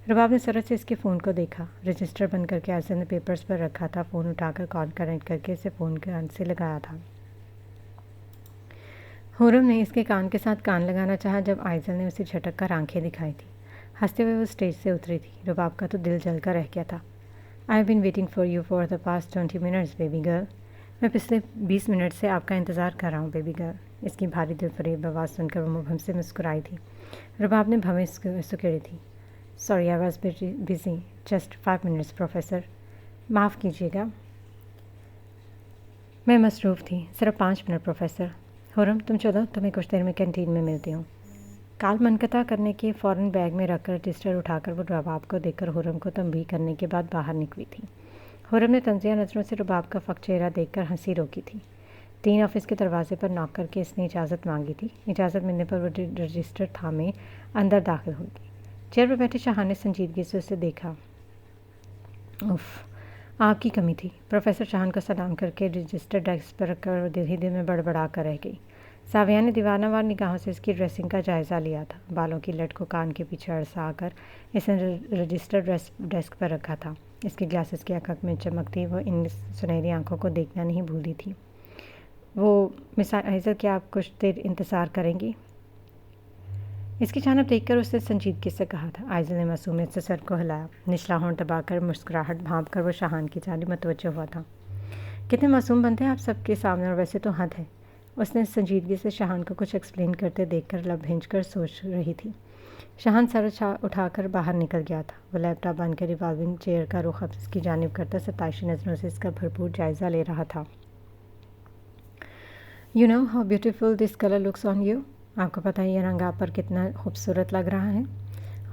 रुबाब ने सरत से इसके फ़ोन को देखा। रजिस्टर बंद करके आइजल ने पेपर्स पर रखा था। फ़ोन उठाकर कॉल कनेक्ट करके इसे फ़ोन के कान से लगाया था। हुर्रम ने इसके कान के साथ कान लगाना चाहा जब आइजल ने उसे झटक कर आंखें दिखाई थी। हंसते हुए वो स्टेज से उतरी थी। रुबाब का तो दिल जल कर रह गया था। I have been waiting for you for the past 20 minutes baby girl. मैं पिछले 20 मिनट से आपका इंतज़ार कर रहा हूँ बेबी गर्ल। इसकी भारी दिलफरेब आवाज़ सुनकर वो मुबहम से मुस्कुराई थी। रुबाब ने भवें सुकेड़ी थी। Sorry I was busy, just 5 minutes professor. माफ़ कीजिएगा, मैं मसरूफ़ थी, सिर्फ 5 मिनट प्रोफेसर। हुर्रम तुम चलो, तुम्हें कुछ देर में कैंटीन में मिलती हूँ। काल मनकता करने के फ़ौरन बैग में रखकर रजिस्टर उठाकर वो रुबाब को देखकर हुर्रम को तंबीह करने के बाद बाहर निकली थी। हुर्रम ने तंजिया नज़रों से रुबाब का फ़क चेहरा देखकर हंसी रोकी थी। 3 ऑफिस के दरवाजे पर नॉक करके इसने इजाज़त मांगी थी। इजाज़त मिलने पर वो रजिस्टर थामे अंदर दाखिल हो गई। चेयर पर बैठे शाहान ने संजीदगी से उसे देखा। उफ़, आपकी कमी थी। प्रोफेसर शाहान को सलाम करके रजिस्टर डेस्क पर रखकर वो दिल ही दिल में बड़बड़ा कर रह गई। साविया ने दीवानावार निगाहों से इसकी ड्रेसिंग का जायज़ा लिया था। बालों की लट को कान के पीछे अड़सा कर इसने रजिस्टर डेस्क पर रखा था। इसके ग्लासेस की आंख में चमकती वो इन सुनहरी आंखों को देखना नहीं भूली थी। वो मिस आइजल, क्या आप कुछ देर इंतज़ार करेंगी? इसकी जानिब देखकर उसने संजीदगी से कहा था। आइजल ने मासूमियत से सर को हिलाया। निचला होंठ दबाकर मुस्कुराहट भांप कर वो शाहान की जानिब मुतवज्जो हुआ था। कितने मासूम बनते हैं आप सबके सामने, और वैसे तो हद है। उसने संजीदगी से शाहान को कुछ एक्सप्लेन करते देखकर लब हिंच कर सोच रही थी। शाहान सर उठाकर बाहर निकल गया था। वो लैपटॉप बंद कर रिवॉल्विंग चेयर का रुख इसकी जानिब करता सताइशी नज़रों से इसका भरपूर जायज़ा ले रहा था। You know how beautiful this colour looks on you. आपको पता है ये रंग आप पर कितना खूबसूरत लग रहा है।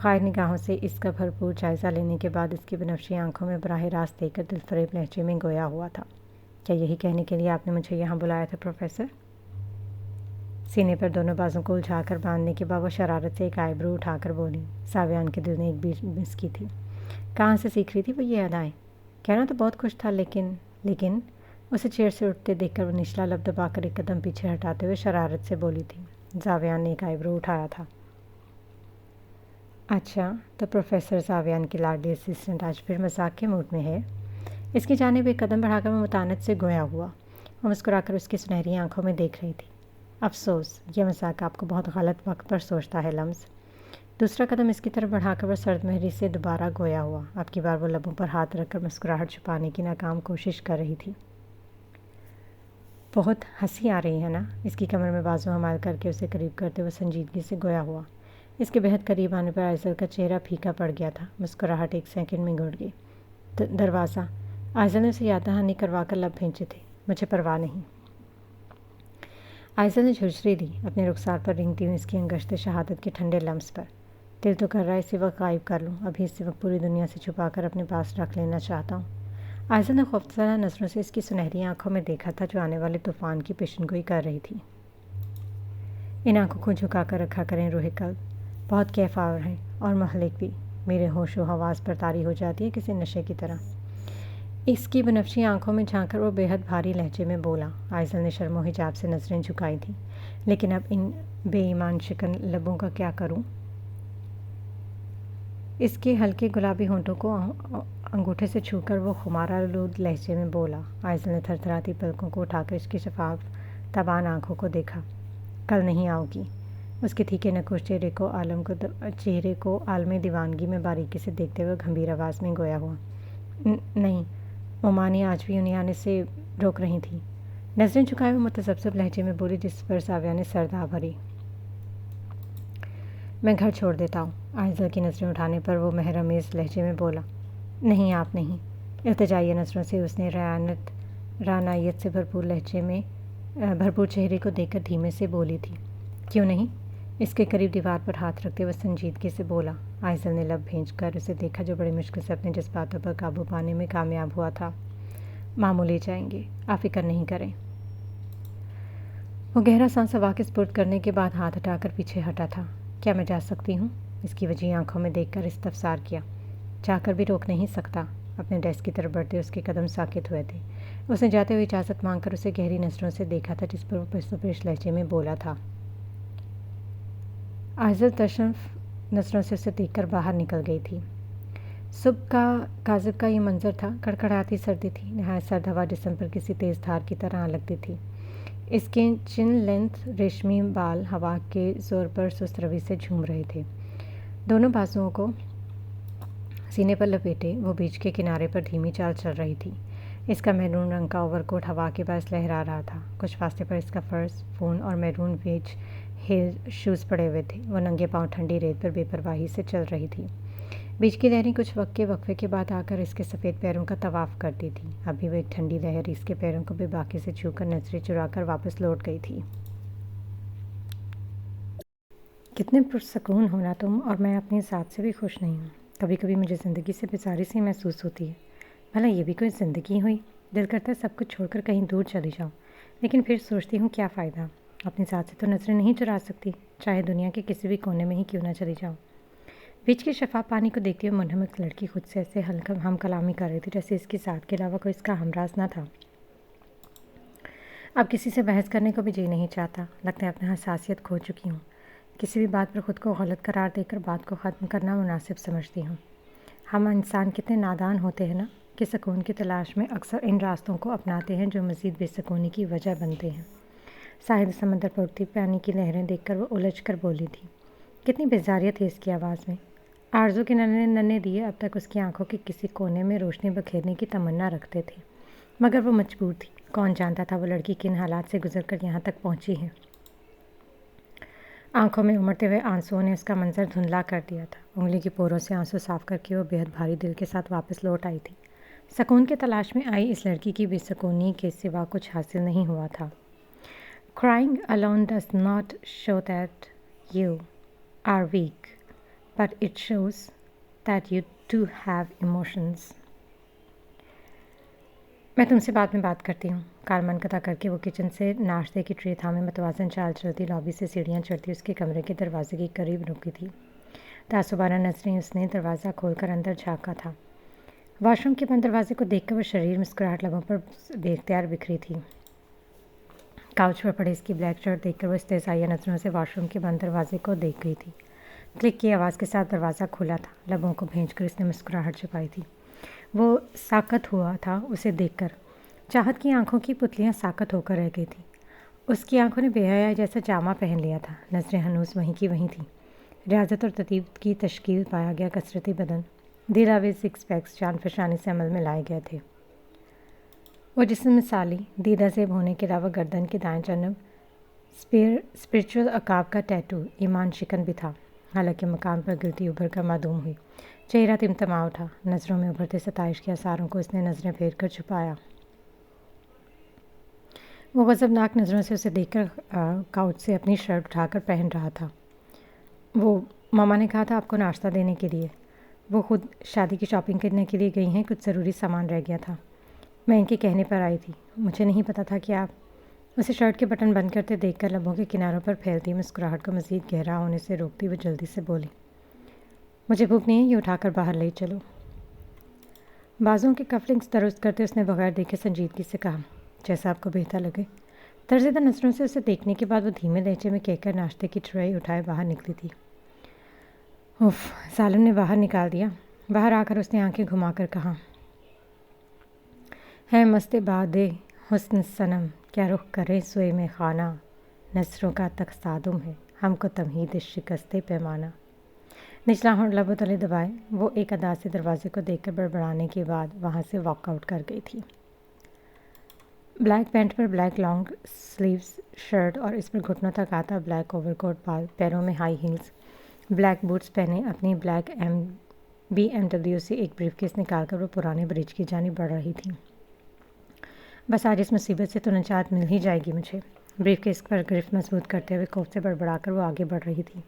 गायर निगाहों से इसका भरपूर जायज़ा लेने के बाद इसकी बनफशी आंखों में बराह रास्त देखकर दिलफरेब लहजे में गोया हुआ था। क्या यही कहने के लिए आपने मुझे यहाँ बुलाया था प्रोफेसर? सीने पर दोनों बाजों को उलझाकर बांधने के बाद वो शरारत से एक आईब्रो उठाकर बोली। सावियान के दिल ने एक बीच मिस की थी। कहाँ से सीख रही थी वो ये अदाएँ? कहना तो बहुत कुछ था, लेकिन उसे चेयर से उठते देखकर वो निचला लब दबाकर एक कदम पीछे हटाते हुए शरारत से बोली थी। जावियान ने एक आईब्रो उठाया था। अच्छा, तो प्रोफेसर जावियान की लाडली असिस्टेंट आज फिर मजाक के मूड में है। इसकी जानिब एक कदम बढ़ाकर वो मुतानत से गोया हुआ। वो मुस्कुराकर उसकी सुनहरी आंखों में देख रही थी। अफसोस, यह मजाक आपको बहुत गलत वक्त पर सोचता है लम्स। दूसरा कदम इसकी तरफ बढ़ाकर वो सर्द मेहरी से दोबारा गोया हुआ। अब की बार वो लबों पर हाथ रखकर मुस्कुराहट छुपाने की नाकाम कोशिश कर रही थी। बहुत हंसी आ रही है ना? इसकी कमर में बाजू हमाल करके उसे करीब करते हुए संजीदगी से गोया हुआ। इसके बेहद करीब आने पर आइज़ल का चेहरा फीका पड़ गया था। मुस्कुराहट एक सेकंड में घुट गई। दरवाज़ा। आइज़ल ने उसे याद दहानी करवा कर लब खींचे थे। मुझे परवाह नहीं। आइज़ल ने झुरझुरी दी अपने रुखसार पर रेंगती हुई इसकी अंगश्त शहादत के ठंडे लम्स पर। दिल तो कर रहा है इसी वक्त गायब कर लूँ, अभी इसी वक्त पूरी दुनिया से छुपा कर अपने पास रख लेना चाहता हूँ। आइज़ल ने खौफजदा नज़रों से इसकी सुनहरी आंखों में देखा था जो आने वाले तूफान की पेशनगोई कर रही थी। इन आंखों को झुका कर रखा करें रूह कल्ब, बहुत कैफ आवर है और महलिक भी। मेरे होशो हवास पर तारी हो जाती है किसी नशे की तरह। इसकी बनफशी आंखों में झांककर वो बेहद भारी लहजे में बोला। आइज़ल ने शर्मो हिजाब से नज़रें झुकाई थी। लेकिन अब इन बेईमान शिकन लबों का क्या करूं? इसके हल्के गुलाबी होंठों को अंगूठे से छूकर वो खुमारालूद लहजे में बोला। आइज़ल ने थरथराती पलकों को उठाकर इसकी शफाफ तबान आंखों को देखा। कल नहीं आओगी? उसके तीखे नकुश चेहरे को आलम दीवानगी में बारीकी से देखते हुए गंभीर आवाज़ में गोया हुआ। नहीं, मोमानी आज भी उन्हें आने से रोक रही थी। नज़रें झुकाए हुए मुतज़ब्ज़ब लहजे में बोली, जिस पर साविया ने सरदा भरी। मैं घर छोड़ देता हूँ। आइज़ल की नज़रें उठाने पर वो महरमेज़ लहजे में बोला। नहीं, आप नहीं। इल्तिजाई नज़रों से उसने रानायत से भरपूर चेहरे को देखकर धीमे से बोली थी। क्यों नहीं? इसके करीब दीवार पर हाथ रखते हुए संजीदगी से बोला। आइज़ल ने लब भींच कर उसे देखा जो बड़ी मुश्किल से अपने जज्बातों पर काबू पाने में कामयाब हुआ था। मामू ले जाएंगे, आप फिक्र नहीं करें। वो गहरा सांस हवा के स्पुर्द करने के बाद हाथ हटाकर पीछे हटा था। क्या मैं जा सकती हूँ? इसकी वजह आंखों में देखकर इस्तफसार किया। जाकर भी रोक नहीं सकता। अपने डेस्क की तरफ बढ़ते उसके कदम साकित हुए थे। उसने जाते हुए इजाज़त मांगकर उसे गहरी नज़रों से देखा था, जिस पर वो पेश लहजे में बोला था। आइज़ल तशर्फ नज़रों से उसे देखकर बाहर निकल गई थी। सुबह का काज़िब का ये मंजर था। कड़कड़ाती सर्दी थी। नहायत सर्द हवा जिस्म पर किसी तेज़ धार की तरह आ लगती थी। इसके चिन लेंथ रेशमी बाल हवा के ज़ोर पर सुस्त रवि से झूम रहे थे। दोनों बाजुओं को सीने पर लपेटे वो बीच के किनारे पर धीमी चाल चल रही थी। इसका मैरून रंग का ओवरकोट हवा के पास लहरा रहा था। कुछ फासले पर इसका फ़र्स, फ़ोन और मैरून बेज हील शूज़ पड़े हुए थे। वो नंगे पांव ठंडी रेत पर बेपरवाही से चल रही थी। बीच की लहरें कुछ वक्त के वक्फे के बाद आकर इसके सफ़ेद पैरों का तवाफ़ करती थी। अभी वो एक ठंडी लहर इसके पैरों को बेबाकी से छूकर नजरें चुराकर वापस लौट गई थी। कितने पुरसकून हो ना तुम, और मैं अपनी ज़ात से भी खुश नहीं हूँ। कभी कभी मुझे ज़िंदगी से बेजारी सी महसूस होती है। भला ये भी कोई ज़िंदगी हुई? दिल करता है सब कुछ छोड़कर कहीं दूर चली जाऊँ, लेकिन फिर सोचती हूँ क्या फ़ायदा। अपनी ज़ात से तो नज़रें नहीं चुरा सकती, चाहे दुनिया के किसी भी कोने में ही क्यों ना चली जाऊँ। बीच के शफाफ पानी को देखते हुए मुनहमिक लड़की खुद से ऐसे हम कलामी कर रही थी जैसे इसकी ज़ात के अलावा कोई इसका हमराज ना था। अब किसी से बहस करने को भी जी नहीं चाहता। लगता है अपनी हसासियत खो चुकी हूँ। किसी भी बात पर खुद को गलत करार देकर बात को ख़त्म करना मुनासिब समझती हूँ। हम इंसान कितने नादान होते हैं ना, कि सुकून की तलाश में अक्सर इन रास्तों को अपनाते हैं जो मज़ीद बेसुकूनी की वजह बनते हैं। साहिल समंदर पर उठती पानी की लहरें देखकर वो उलझ कर बोली थी। कितनी बेजारियत है इसकी आवाज़ में। आरज़ू के नन्हे दिए अब तक उसकी आंखों के किसी कोने में रोशनी बखेरने की तमन्ना रखते थे, मगर वो मजबूर थी। कौन जानता था वो लड़की किन हालात से गुजर कर यहाँ तक पहुँची है। आंखों में उमड़ते हुए आंसुओं ने उसका मंजर धुंधला कर दिया था। उंगली की पोरों से आंसू साफ करके वो बेहद भारी दिल के साथ वापस लौट आई थी। सुकून की तलाश में आई इस लड़की की बेसुकूनी के सिवा कुछ हासिल नहीं हुआ था। Crying alone does not show that you are weak, but it shows that you do have emotions. मैं तुमसे बाद में बात करती हूँ। कार मनकता करके वो किचन से नाश्ते की ट्रे थामे मतवाज़न चाल चलती लॉबी से सीढ़ियाँ चढ़ती उसके कमरे के दरवाजे के करीब रुकी थी। तासुबाना नजरें उसने दरवाज़ा खोलकर अंदर झाँका था। वॉशरूम के बंद दरवाजे को देखकर वो शरीर मुस्कुराहट लबों पर बेख्तियार बिखरी थी। काउच पर पड़े इसकी ब्लैक शर्ट देखकर वो इस्तेज़ाइया नज़रों से वॉशरूम के बंद दरवाजे को देख गई थी। क्लिक की आवाज़ के साथ दरवाज़ा खुला था। लबों को भींचकर इसने मुस्कुराहट छुपाई थी। वो साकत हुआ था उसे देखकर। चाहत की आंखों की पुतलियां साकत होकर रह गई थी। उसकी आंखों ने बेहया जैसा जामा पहन लिया था। नज़रें हनूस वहीं की वहीं थी। ریاضت اور ترتیب کی تشکیل پایا گیا کثرتی بدن، دل آویز سکس پیکس جان فشانی سے عمل میں لائے گئے تھے۔ وہ جسم مثالی دیدہ زیب ہونے کے علاوہ گردن کے دائیں جانب اسپرچول عقاب کا ٹیٹو ایمان شکن بھی تھا۔ حالانکہ مقام پر گرتی ابھر کر معدوم ہوئی، چہرہ تمتما اٹھا، نظروں میں ابھرتے ستائش کے آثاروں کو اس نے نظریں پھیر کر چھپایا۔ وہ غضبناک نظروں سے اسے دیکھ کر کاؤچ سے اپنی شرٹ اٹھا کر پہن رہا تھا۔ وہ ماما نے کہا تھا آپ کو ناشتہ دینے کے لیے، وہ خود شادی کی شاپنگ کرنے کے لیے گئی ہیں، کچھ ضروری سامان رہ گیا تھا، میں ان کے کہنے پر آئی تھی، مجھے نہیں پتا تھا کہ آپ۔ اسے شرٹ کے بٹن بند کرتے دیکھ کر لبوں کے کناروں پر پھیلتی مسکراہٹ کو مزید گہرا ہونے سے روکتی وہ جلدی سے بولی، مجھے بھوک نہیں ہے، یہ اٹھا کر باہر لے چلو۔ بازوں کے کفلنگز درست کرتے اس نے بغیر دیکھے سنجیدگی سے کہا، جیسا آپ کو بہتر لگے۔ ترزیدہ نظروں سے اسے دیکھنے کے بعد وہ دھیمے لہجے میں کہہ کر ناشتے کی ٹرے اٹھائے باہر نکلی تھی۔ اف، ظالم نے باہر نکال دیا۔ باہر آ کر اس نے آنکھیں گھما کر کہا، ہے مست باد حسن صنم، کیا رخ کرے سوئے میں خانہ، نظروں کا تصادم ہے ہم کو تمہید شکست پیمانہ۔ نچلا ہونٹ لبوں تلے دبائے وہ ایک ادا سے دروازے کو دیکھ کر بڑبڑانے کے بعد وہاں سے واک آؤٹ کر گئی تھی۔ بلیک پینٹ پر بلیک لانگ سلیوز شرٹ اور اس پر گھٹنوں تک آتا بلیک اوور کوٹ، پیروں میں ہائی ہیلز، بلیک بوٹس پہنے اپنی بلیک BMW سے ایک بریف کیس نکال کر وہ پرانے برج کی جانب بڑھ رہی تھی۔ بس آج اس مصیبت سے تو نجات مل ہی جائے گی مجھے، بریف کیس پر گرفت مضبوط کرتے ہوئے خوف سے بڑبڑا کر وہ آگے بڑھ رہی تھی۔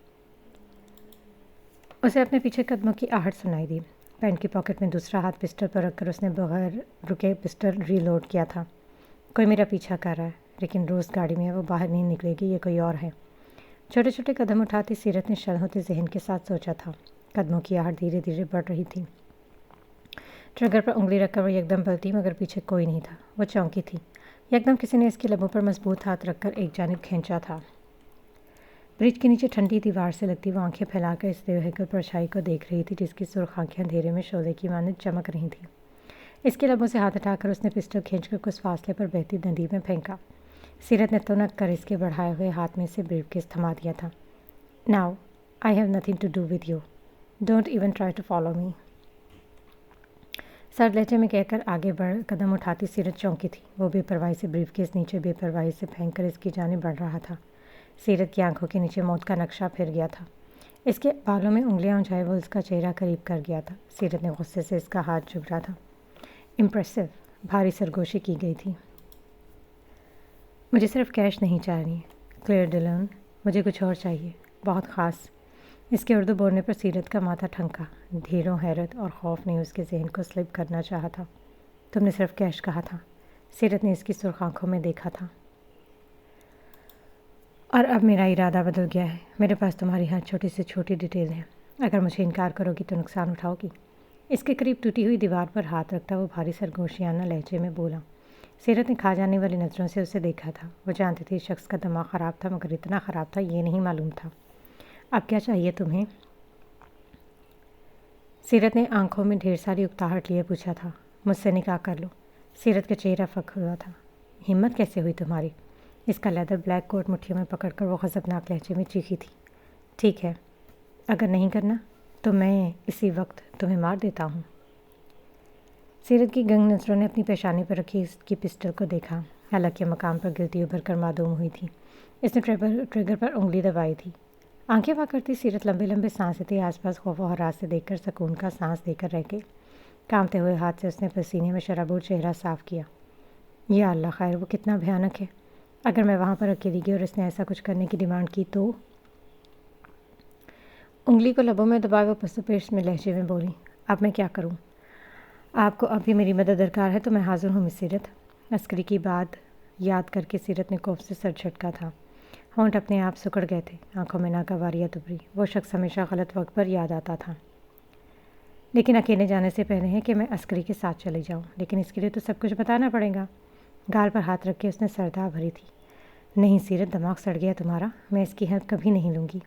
اسے اپنے پیچھے قدموں کی آہٹ سنائی دی۔ پینٹ کی پاکٹ میں دوسرا ہاتھ پسٹل پر رکھ کر اس نے بغیر رکے پسٹل ری لوڈ کیا تھا۔ کوئی میرا پیچھا کر رہا ہے، لیکن روز گاڑی میں وہ باہر نہیں نکلے گی، یہ کوئی اور ہے۔ چھوٹے چھوٹے قدم اٹھاتی سیرت نے شل ہوتے ذہن کے ساتھ سوچا تھا۔ قدموں کی آہٹ دھیرے دھیرے بڑھ رہی تھی۔ ٹریگر پر انگلی رکھ کر وہ یکدم پلٹی، مگر پیچھے کوئی نہیں تھا۔ وہ چونکی تھی۔ یکدم کسی نے اس کے لبوں پر مضبوط ہاتھ رکھ کر ایک جانب کھینچا تھا۔ برج کے نیچے ٹھنڈی دیوار سے لگتی وہ آنکھیں پھیلا کر اس دیوہیکل پرچھائی کو دیکھ رہی تھی جس کی سرخ آنکھیں اندھیرے میں شعلے کی مانند چمک رہی تھیں۔ اس کے لبوں سے ہاتھ اٹھا کر اس نے پسٹل کھینچ کر کچھ فاصلے پر بہتی ندی میں پھینکا۔ سیرت نے تنک کر اس کے بڑھائے ہوئے ہاتھ میں سے بریف کیس تھما دیا تھا۔ Now, I have nothing to do with you. Don't even try to follow me. سرد لہجے میں کہہ کر آگے بڑھ قدم اٹھاتی سیرت چونکی تھی۔ وہ بے پرواہی سے بریف کیس نیچے بے پرواہی سے پھینک کر اس کی جانب بڑھ رہا تھا۔ سیرت کی آنکھوں کے نیچے موت کا نقشہ پھر گیا تھا۔ اس کے بالوں میں انگلیاں الجھائے وہ اس کا چہرہ قریب کر گیا تھا۔ سیرت نے غصے سے اس کا ہاتھ جھگڑا تھا۔ امپریسو، بھاری سرگوشی کی گئی تھی۔ مجھے صرف کیش نہیں چاہیے کلیئر ڈیلون، مجھے کچھ اور چاہیے، بہت خاص۔ اس کے اردو بولنے پر سیرت کا ماتھا ٹھنکا۔ دھیروں حیرت اور خوف نے اس کے ذہن کو سلپ کرنا چاہا تھا۔ تم نے صرف کیش کہا تھا۔ سیرت نے اس کی سرخ آنکھوں میں دیکھا تھا۔ اور اب میرا ارادہ بدل گیا ہے، میرے پاس تمہاری ہر چھوٹی سے چھوٹی ڈیٹیل ہے، اگر مجھے انکار کرو گی تو نقصان اٹھاؤ گی۔ اس کے قریب ٹوٹی ہوئی دیوار پر ہاتھ رکھتا وہ بھاری سرگوشیانہ لہجے میں بولا۔ سیرت نے کھا جانے والی نظروں سے اسے دیکھا تھا۔ وہ جانتی تھی شخص کا دماغ خراب تھا، مگر اتنا خراب تھا یہ نہیں معلوم تھا۔ اب کیا چاہیے تمہیں؟ سیرت نے آنکھوں میں ڈھیر ساری اکتاہٹ لیے پوچھا تھا۔ مجھ سے نکاح کر لو۔ سیرت کا چہرہ پھک ہوا تھا۔ ہمت کیسے ہوئی تمہاری؟ اس کا لیدر بلیک کوٹ مٹھیوں میں پکڑ کر وہ غضبناک لہجے میں چیخی تھی۔ ٹھیک ہے، اگر نہیں کرنا تو میں اسی وقت تمہیں مار دیتا ہوں۔ سیرت کی گنگ نظروں نے اپنی پیشانی پر رکھی اس کی پسٹل کو دیکھا۔ حالانکہ مقام پر گرتی ابھر کر معدوم ہوئی تھی، اس نے ٹریگر پر انگلی دبائی تھی۔ آنکھیں وا کرتی سیرت لمبے لمبے سانس لیتی آس پاس خوف و ہراس سے دیکھ کر سکون کا سانس دے کر رہ گئی۔ کانپتے ہوئے ہاتھ سے اس نے پسینے میں شرابور چہرہ صاف کیا۔ یا اللہ خیر، وہ کتنا بھیانک ہے۔ اگر میں وہاں پر اکیلی گئی اور اس نے ایسا کچھ کرنے کی ڈیمانڈ کی تو؟ انگلی کو لبوں میں دبائے وہ پس پیش میں لہجے میں بولی، اب میں کیا کروں؟ آپ کو اب بھی میری مدد درکار ہے تو میں حاضر ہوں مس سیرت۔ عسکری کی بات یاد کر کے سیرت نے خوف سے سر جھٹکا تھا۔ ہونٹ اپنے آپ سکڑ گئے تھے، آنکھوں میں ناگواریت ابھری۔ وہ شخص ہمیشہ غلط وقت پر یاد آتا تھا۔ لیکن اکیلے جانے سے پہلے ہے کہ میں عسکری کے ساتھ چلی جاؤں، لیکن اس کے لیے تو سب کچھ بتانا پڑے گا۔ گال پر ہاتھ رکھ کے اس نے سردہ بھری تھی۔ نہیں سیرت، دماغ سڑ گیا تمہارا، میں اس کی ہیلپ کبھی نہیں لوں گی۔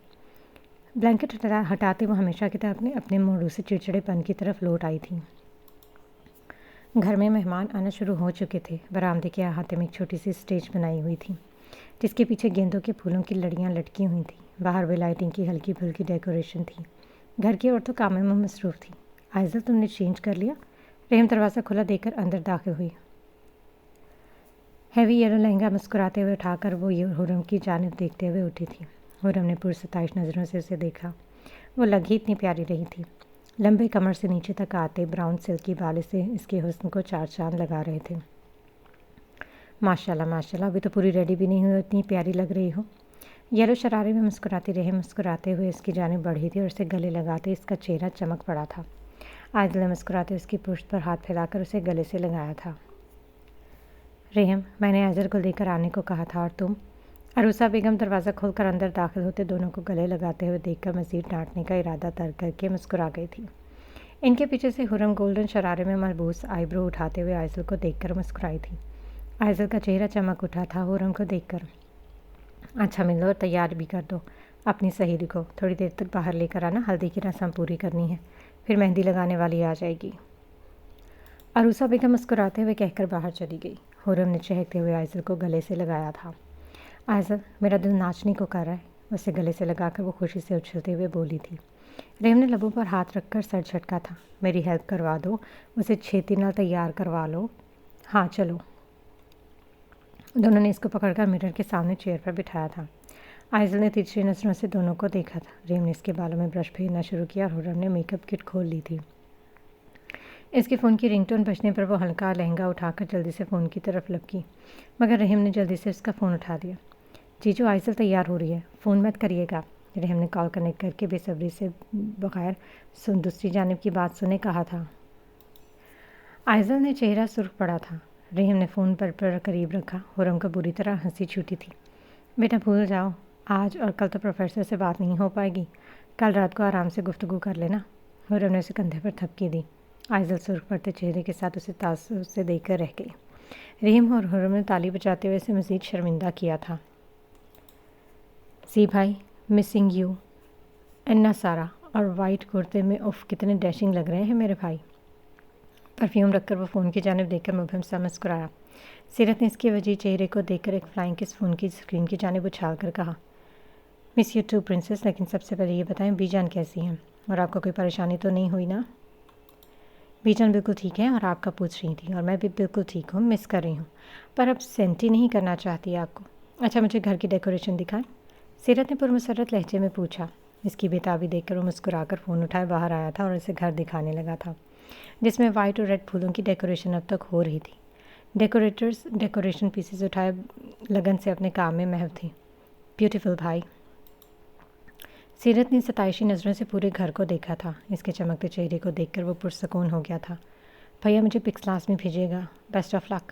بلینکٹ ہٹاتے وہ ہمیشہ کی طرح اپنے موڑوں سے چڑچڑے پن کی طرف لوٹ آئی تھی۔ گھر میں مہمان آنا شروع ہو چکے تھے۔ برآمدے کے احاطے میں ایک چھوٹی سی اسٹیج بنائی ہوئی تھی جس کے پیچھے گیندوں کے پھولوں کی لڑیاں لٹکی ہوئی تھیں۔ باہر بھی لائٹنگ کی ہلکی پھلکی ڈیکوریشن تھی. گھر کی عورتوں کاموں میں مصروف تھی. عائزل تم نے چینج کر لیا؟ رحم دروازہ کھلا دیکھ کر اندر داخل ہوئی. ہیوی یلو لہنگا مسکراتے ہوئے اٹھا کر وہ حرم کی جانب دیکھتے ہوئے اٹھی تھی. حرم نے پرستائش نظروں سے اسے دیکھا. وہ لگ ہی اتنی پیاری رہی تھی. لمبے کمر سے نیچے تک آتے براؤن سلکی بالے سے اس کے حسن کو چار چاند لگا رہے تھے. ماشاء اللہ ماشاء اللہ، ابھی تو پوری ریڈی بھی نہیں ہوئی، اتنی پیاری لگ رہی ہو. یلو شرارے میں مسکراتی رہے. مسکراتے ہوئے اس کی جانب بڑھی تھی اور اسے گلے لگاتے اس کا چہرہ چمک پڑا تھا. عائزل نے مسکراتے اس کی پشت پر ہاتھ پھیلا کر اسے گلے سے لگایا تھا. رحم، میں نے عائزل کو لے کر آنے کو کہا تھا، اور تم؟ عروسہ بیگم دروازہ کھول کر اندر داخل ہوتے دونوں کو گلے لگاتے ہوئے دیکھ کر مزید ڈانٹنے کا ارادہ ترک کر کے مسکرا گئی تھی. ان کے پیچھے سے حرم گولڈن شرارے میں ملبوس آئی برو اٹھاتے ہوئے عائزل کو دیکھ کر مسکرائی تھی. عائزل کا چہرہ چمک اٹھا تھا حرم کو دیکھ کر. اچھا مل لو اور تیار بھی کر دو اپنی سہیلی کو. تھوڑی دیر تک باہر لے کر آنا، ہلدی کی رسم پوری کرنی ہے، پھر مہندی لگانے والی آ جائے گی. عروسہ بیگم مسکراتے ہوئے کہہ کر باہر چلی گئی. حرم نے چہکتے ہوئے عائزل کو گلے سے لگایا تھا. عائزل، میرا دل ناچنے کو کر رہا ہے، اسے گلے سے لگا کر وہ خوشی سے اچھلتے ہوئے بولی تھی. رحم نے لبوں پر ہاتھ رکھ کر سر جھٹکا تھا. میری ہیلپ کروا دو، اسے چھیتی نال تیار کروا لو. ہاں چلو. دونوں نے اس کو پکڑ کر مرر کے سامنے چیئر پر بٹھایا تھا. عائزل نے تیسری نظروں سے دونوں کو دیکھا تھا. رحم نے اس کے بالوں میں برش پھیرنا شروع کیا اور حرم نے میک اپ کٹ کھول لی تھی. اس کے فون کی رنگ ٹون بجنے پر وہ ہلکا لہنگا اٹھا کر جلدی سے فون کی طرف لپکی، مگر رحم نے جلدی سے اس کا فون اٹھا دیا. جیجو، عائزل تیار ہو رہی ہے، فون مت کریے گا. رحم نے کال کنیکٹ کر کے بے صبری سے بغیر دوسری جانب کی بات سنے کہا تھا. عائزل نے چہرہ سرخ پڑا تھا. رحم نے فون پر قریب رکھا. حرم کو بری طرح ہنسی چھوٹی تھی. بیٹا بھول جاؤ، آج اور کل تو پروفیسر سے بات نہیں ہو پائے گی، کل رات کو آرام سے گفتگو کر لینا. حرم نے اسے کندھے پر تھپکی دی. عائزل سرخ پڑتے چہرے کے ساتھ اسے تاثر سے دیکھ کر رہ گئی. رحم اور حرم نے تالی بجاتے ہوئے اسے مزید شرمندہ کیا تھا. سی بھائی، مسنگ یو. انا سارا اور وائٹ کرتے میں اف کتنے ڈیشنگ لگ رہے ہیں میرے بھائی. پرفیوم رکھ کر وہ فون کی جانب دیکھ کر مبہم سا مسکرایا. سیرت نے اس کے وجہ چہرے کو دیکھ کر ایک فلائنگ کس فون کی اسکرین کی جانب اچھال کر کہا، مس یو ٹو پرنسس، لیکن سب سے پہلے یہ بتائیں بی جان کیسی ہیں، اور آپ کو کوئی پریشانی تو نہیں ہوئی نا؟ بی جان بالکل ٹھیک ہے، اور آپ کا پوچھ رہی تھی، اور میں بھی بالکل ٹھیک ہوں، مس کر رہی ہوں، پر اب سینٹی نہیں کرنا چاہتی آپ کو. اچھا مجھے گھر کی ڈیکوریشن دکھائیں. سیرت نے پرمسرت لہجے میں پوچھا. اس کی بےتابی دیکھ کر وہ مسکرا کر فون اٹھائے باہر آیا تھا اور اسے گھر دکھانے لگا تھا، جس میں وائٹ اور ریڈ پھولوں کی ڈیکوریشن اب تک ہو رہی تھی. ڈیکوریٹرز ڈیکوریشن پیسز اٹھائے لگن سے اپنے کام میں محو تھے. بیوٹیفل بھائی. سیرت نے ستائشی نظروں سے پورے گھر کو دیکھا تھا. اس کے چمکتے چہرے کو دیکھ کر وہ پرسکون ہو گیا تھا. بھیا مجھے پکس لازمی بھیجیے گا، بیسٹ آف لک.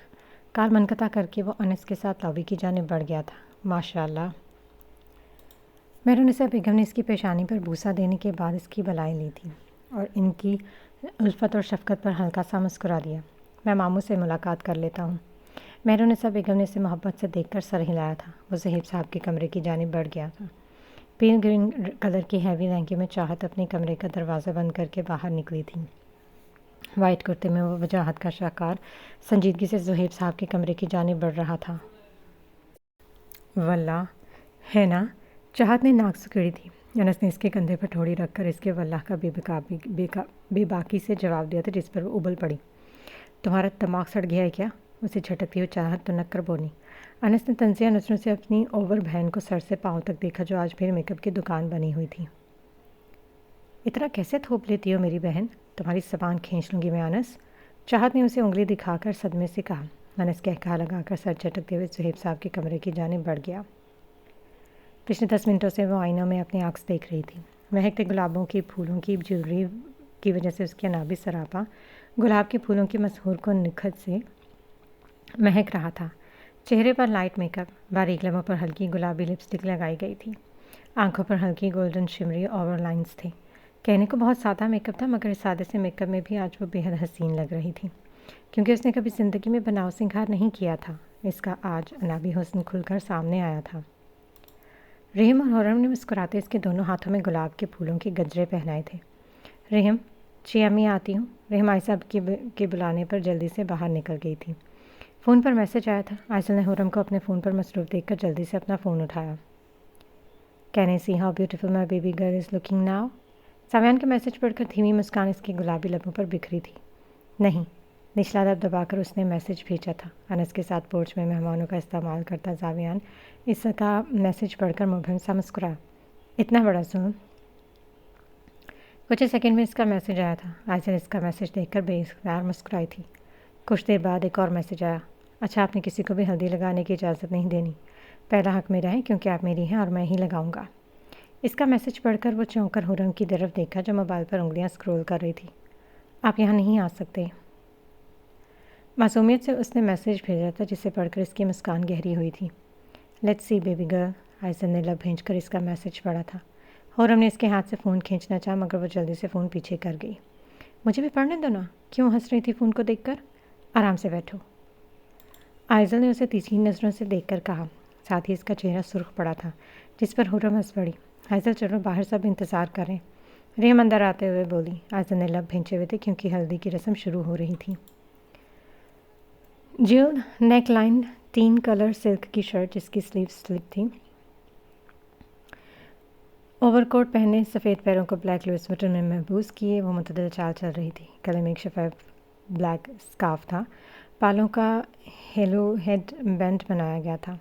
کال منقطع کر کے وہ انس کے ساتھ لابی کی جانب بڑھ گیا تھا. ماشاء اللہ. مہرونسا بیگم نے اس کی پیشانی پر بوسہ دینے کے بعد اس کی بلائی لی تھی اور ان کی الفت اور شفقت پر ہلکا سا مسکرا دیا. میں ماموں سے ملاقات کر لیتا ہوں. مہرونسا بیگم نے اسے محبت سے دیکھ کر سر ہلایا تھا. وہ زہیب صاحب کے کمرے کی جانب بڑھ گیا تھا. پین گرین کلر کی ہیوی لہنگے میں چاہت اپنے کمرے کا دروازہ بند کر کے باہر نکلی تھی. وائٹ کرتے میں وہ وجاہت کا شاہکار سنجیدگی سے زہیب صاحب کے کمرے کی جانب بڑھ رہا تھا. واللہ ہے نا؟ چاہت نے ناک سکیڑی تھی. انس نے اس کے کندھے پر ٹھوڑی رکھ کر اس کے واللہ کا بے باکی سے جواب دیا تھا، جس پر وہ ابل پڑی. تمہارا دماغ سڑ گیا ہے کیا؟ اسے جھٹکتی ہوئی چاہت تو نک کر بولی. انس نے تنزیہ نظروں سے اپنی اوور بہن کو سر سے پاؤں تک دیکھا، جو آج پھر میک اپ کی دکان بنی ہوئی تھی. اتنا کیسے تھوپ لیتی ہو میری بہن؟ تمہاری زبان کھینچ لوں گی میں انس. چاہت نے اسے انگلی دکھا کر صدمے سے کہا. انس کہا لگا کر سر جھٹکتے ہوئے زہیب صاحب کے کمرے کی جانب بڑھ گیا. پچھلے 10 منٹوں سے وہ آئینوں میں اپنی عکس دیکھ رہی تھی. مہکتے گلابوں کی پھولوں کی جیولری کی وجہ سے اس کے نابی سراپا گلاب کے پھولوں کی مسحور کو نکھت سے مہک رہا تھا. چہرے پر لائٹ میک اپ، باریک لبوں پر ہلکی گلابی لپسٹک لگائی گئی تھی. آنکھوں پر ہلکی گولڈن شمری اوور لائنز تھے. کہنے کو بہت سادہ میک اپ تھا، مگر اس سادے سے میک اپ میں بھی آج وہ بے حد حسین لگ رہی تھی، کیونکہ اس نے کبھی زندگی میں بناؤ سنگھار نہیں کیا تھا. اس کا آج انابی حسن کھل کر سامنے آیا تھا. رحم اور حرم نے مسکراتے اس کے دونوں ہاتھوں میں گلاب کے پھولوں کے گجرے پہنائے تھے. رحم، جی امی آتی ہوں. رحم عائشہ کے بلانے پر جلدی سے باہر نکل گئی تھی. فون پر میسج آیا تھا. عائشہ نے حرم کو اپنے فون پر مصروف دیکھ کر جلدی سے اپنا فون اٹھایا. Can I see how beautiful my baby girl is looking now. सावियान का मैसेज पढ़कर धीमी मुस्कान इसकी गुलाबी लबों पर बिखरी थी। नहीं, निचला दब दबाकर उसने मैसेज भेजा था। अनस के साथ पोर्च में मेहमानों का इस्तेमाल करता सावियान इसका मैसेज पढ़कर मुबहम सा मुस्कुराया। इतना बड़ा जुल्म। कुछ ही सेकंड में इसका मैसेज आया था। आयशा इसका मैसेज देखकर बेइख्तियार मुस्कुराई थी। कुछ देर बाद एक और मैसेज आया। अच्छा, आपने किसी को भी हल्दी लगाने की इजाज़त नहीं देनी। पहला हक मेरा है क्योंकि आप मेरी हैं और मैं ही लगाऊंगा। इसका मैसेज पढ़कर वो चौंक कर हुरम की तरफ देखा जो मोबाइल पर उंगलियां स्क्रॉल कर रही थी। आप यहाँ नहीं आ सकते। मासूमियत से उसने मैसेज भेजा था जिसे पढ़कर इसकी मुस्कान गहरी हुई थी। Let's see baby girl. Ayesha ने लब भेज कर इसका मैसेज पढ़ा था। हुरम ने इसके हाथ से फ़ोन खींचना चाहा मगर वो जल्दी से फ़ोन पीछे कर गई। मुझे भी पढ़ने दो ना। क्यों हंस रही थी फ़ोन को देखकर? आराम से बैठो। आयशा ने उसे तीखी नज़रों से देखकर कहा। साथ ही इसका चेहरा सुर्ख पड़ा था जिस पर हुरम हंस पड़ी। आयशा चलो, बाहर सब इंतज़ार करें। रेम अंदर आते हुए बोली। आयशा ने लब भेजे हुए थे क्योंकि हल्दी की रस्म शुरू हो रही थी। जिल नेक लाइन 3 कलर सिल्क की शर्ट जिसकी स्लीव स्लिप थी, ओवरकोट पहने, सफ़ेद पैरों को ब्लैक लुइस बटन में महबूस किए वो मुतदिल चाल चल रही थी। गले में एक शफाफ ब्लैक स्कार्फ था। बालों का हेलो हेड बैंड बनाया गया था।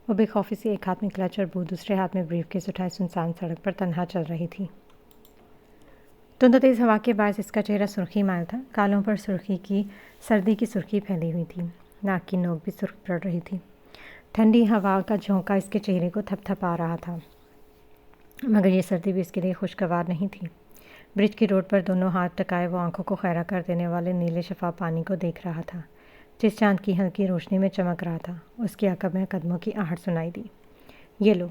वो बेखौफी से एक हाथ में क्लच और दूसरे हाथ में ब्रीफकेस उठाए सुनसान सड़क पर तन्हा चल रही थी। धुंध तेज़ हवा के बायस इसका चेहरा सुर्खी मायल था। गालों पर सर्दी की सुर्खी फैली हुई थी। नाक की नोक भी सुर्ख पड़ रही थी। ठंडी हवा का झोंका इसके चेहरे को थपथपा रहा था मगर ये सर्दी भी इसके लिए खुशगवार नहीं थी। ब्रिज की रोड पर दोनों हाथ टकाए वो आंखों को खैरा कर देने वाले नीले शफाफ पानी को देख रहा था जिस चांद की हल्की रोशनी में चमक रहा था। उसकी अकब में कदमों की आहट सुनाई दी। ये लो।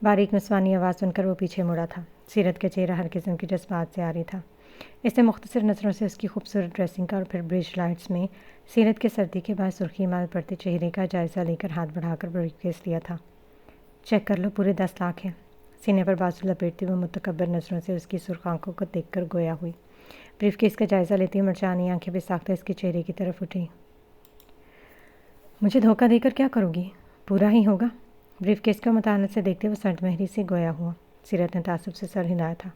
बारीक नस्वानी आवाज़ सुनकर वो पीछे मुड़ा था। सीरत का चेहरा हर किस्म के जज्बात से आ रही था। इसने मुख्तसर नज़रों से उसकी खूबसूरत ड्रेसिंग का और फिर ब्रिज लाइट्स में सीरत के सर्दी के बाद सुर्खी माल पड़ते चेहरे का जायज़ा लेकर हाथ बढ़ाकर ब्रीफकेस लिया था। चेक कर लो, पूरे 10 लाख हैं। सीने पर बाजू लपेटती हुए मुतकब्बर नज़रों से उसकी सुर्ख आंखों को देखकर गोया हुई। ब्रीफकेस का जायज़ा लेती हुई मरचानी आंखें बेसाख्ता इसके चेहरे की तरफ उठी। मुझे धोखा देकर क्या करोगी? पूरा ही होगा। ब्रीफकेस को मतानत से देखते हुए सर्दमहरी से गोया हुआ। सीरत ने तासुब से सर हिलाया था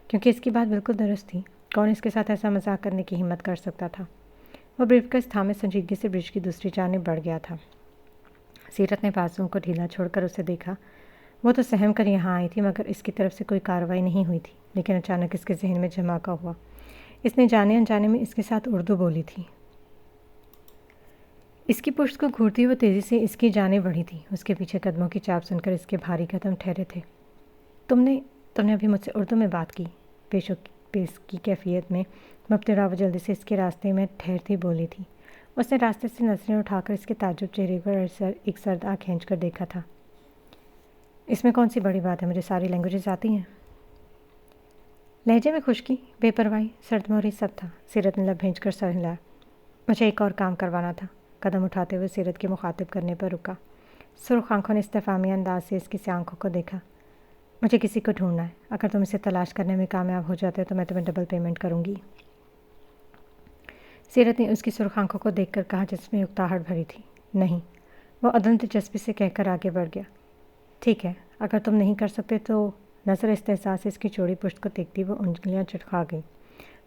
क्योंकि इसकी बात बिल्कुल दुरुस्त थी। कौन इसके साथ ऐसा मजाक करने की हिम्मत कर सकता था? वह ब्रीफकेस थामे संजीदगी से ब्रिज की दूसरी जानिब बढ़ गया था। सीरत ने बाजुओं को ढीला छोड़कर उसे देखा। वो तो सहम कर यहाँ आई थी मगर इसकी तरफ से कोई कार्रवाई नहीं हुई थी। लेकिन अचानक इसके जहन में धमाका हुआ। इसने जाने अनजाने में इसके साथ उर्दू बोली थी। इसकी पुश्त को घूरती वो तेज़ी से इसकी जानिब बढ़ी थी। उसके पीछे कदमों की चाप सुनकर इसके भारी कदम ठहरे थे। तुमने अभी मुझसे उर्दू में बात की। पेश की कैफियत में मुब्तला वो जल्दी से इसके रास्ते में ठहरती बोली थी। उसने रास्ते से नजरें उठाकर इसके ताज्जुब चेहरे पर एक सर्द आँख खींच कर देखा था। इसमें कौन सी बड़ी बात है, मुझे सारी लैंग्वेजेस आती हैं। लहजे में खुशकी, बेपरवाही, सर्दमोरी सब था। सीरत ने लब भेज कर सर हिलाया। मुझे एक और काम करवाना था। कदम उठाते हुए सीरत के मुखातिब करने पर रुका। सुर्ख आंखों ने इस्तेफामी अंदाज से इसकी आंखों को देखा। मुझे किसी को ढूंढना है। अगर तुम इसे तलाश करने में कामयाब हो जाते हो तो मैं तुम्हें डबल पेमेंट करूंगी। सीरत ने उसकी सुर्ख आंखों को देखकर कहा जिसमें उकताहट भरी थी। नहीं। वो अदम दिलचस्पी से कहकर आगे बढ़ गया। ठीक है, अगर तुम नहीं कर सकते तो। नज़र इस्तेहसास से इसकी चौड़ी पुश्त को देखती वो उंगलियां चटका गई।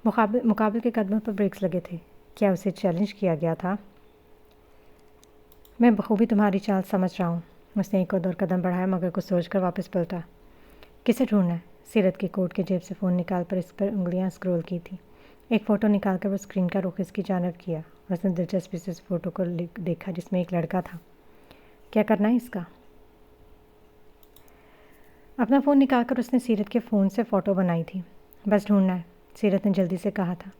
मुकाबले के कदमों पर ब्रेक्स लगे थे। क्या उसे चैलेंज किया गया था? मैं बखूबी तुम्हारी चाल समझ रहा हूँ। उसने एक और दो कदम बढ़ाया मगर कुछ सोचकर वापस पलटा। किसे ढूंढना है? सीरत की कोट के जेब से फ़ोन निकाल पर इस पर उंगलियां स्क्रॉल की थी। एक फ़ोटो निकाल कर वो स्क्रीन का रुख इसकी जानब किया। उसने दिलचस्पी से उस फोटो को देखा जिसमें एक लड़का था। क्या करना है इसका? अपना फ़ोन निकाल कर उसने सीरत के फ़ोन से फ़ोटो बनाई थी। बस ढूंढना है, सीरत ने जल्दी से कहा था।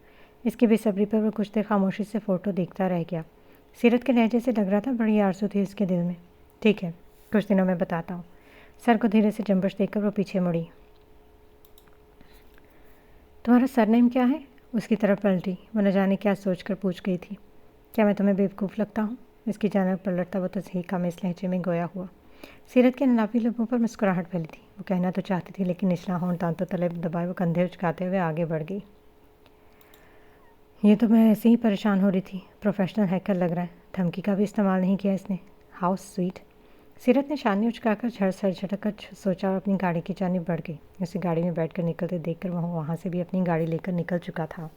इसकी बेसब्री पर वो कुछ देर खामोशी से फ़ोटो देखता रह गया। सीरत के लहजे से लग रहा था बड़ी आरज़ू थी उसके दिल में। ठीक है, कुछ दिनों में बताता हूँ। सर को धीरे से जंबश देकर वो पीछे मुड़ी। तुम्हारा सरनेम क्या है? उसकी तरफ पलटी। वो न जाने क्या सोचकर पूछ गई थी। क्या मैं तुम्हें बेवकूफ़ लगता हूँ? इसकी जानब पलटता वो तस्हीका में इस लहजे में गोया हुआ। सीरत के ननाफी लबों पर मुस्कुराहट फैली थी। वो कहना तो चाहती थी लेकिन निचला होंठ दांतों तले दबाए वो कंधे उचकाते हुए आगे बढ़ गई। ये तो मैं ऐसे ही परेशान हो रही थी। प्रोफेशनल हैकर लग रहा है। धमकी का भी इस्तेमाल नहीं किया इसने। How sweet. سیرت نے چاندنی اچکا کر سر جھٹک کر سوچا اور اپنی گاڑی کی جانب بڑھ گئی۔ اسے گاڑی میں بیٹھ کر نکلتے دیکھ کر وہ وہاں سے بھی اپنی گاڑی لے کر نکل چکا تھا۔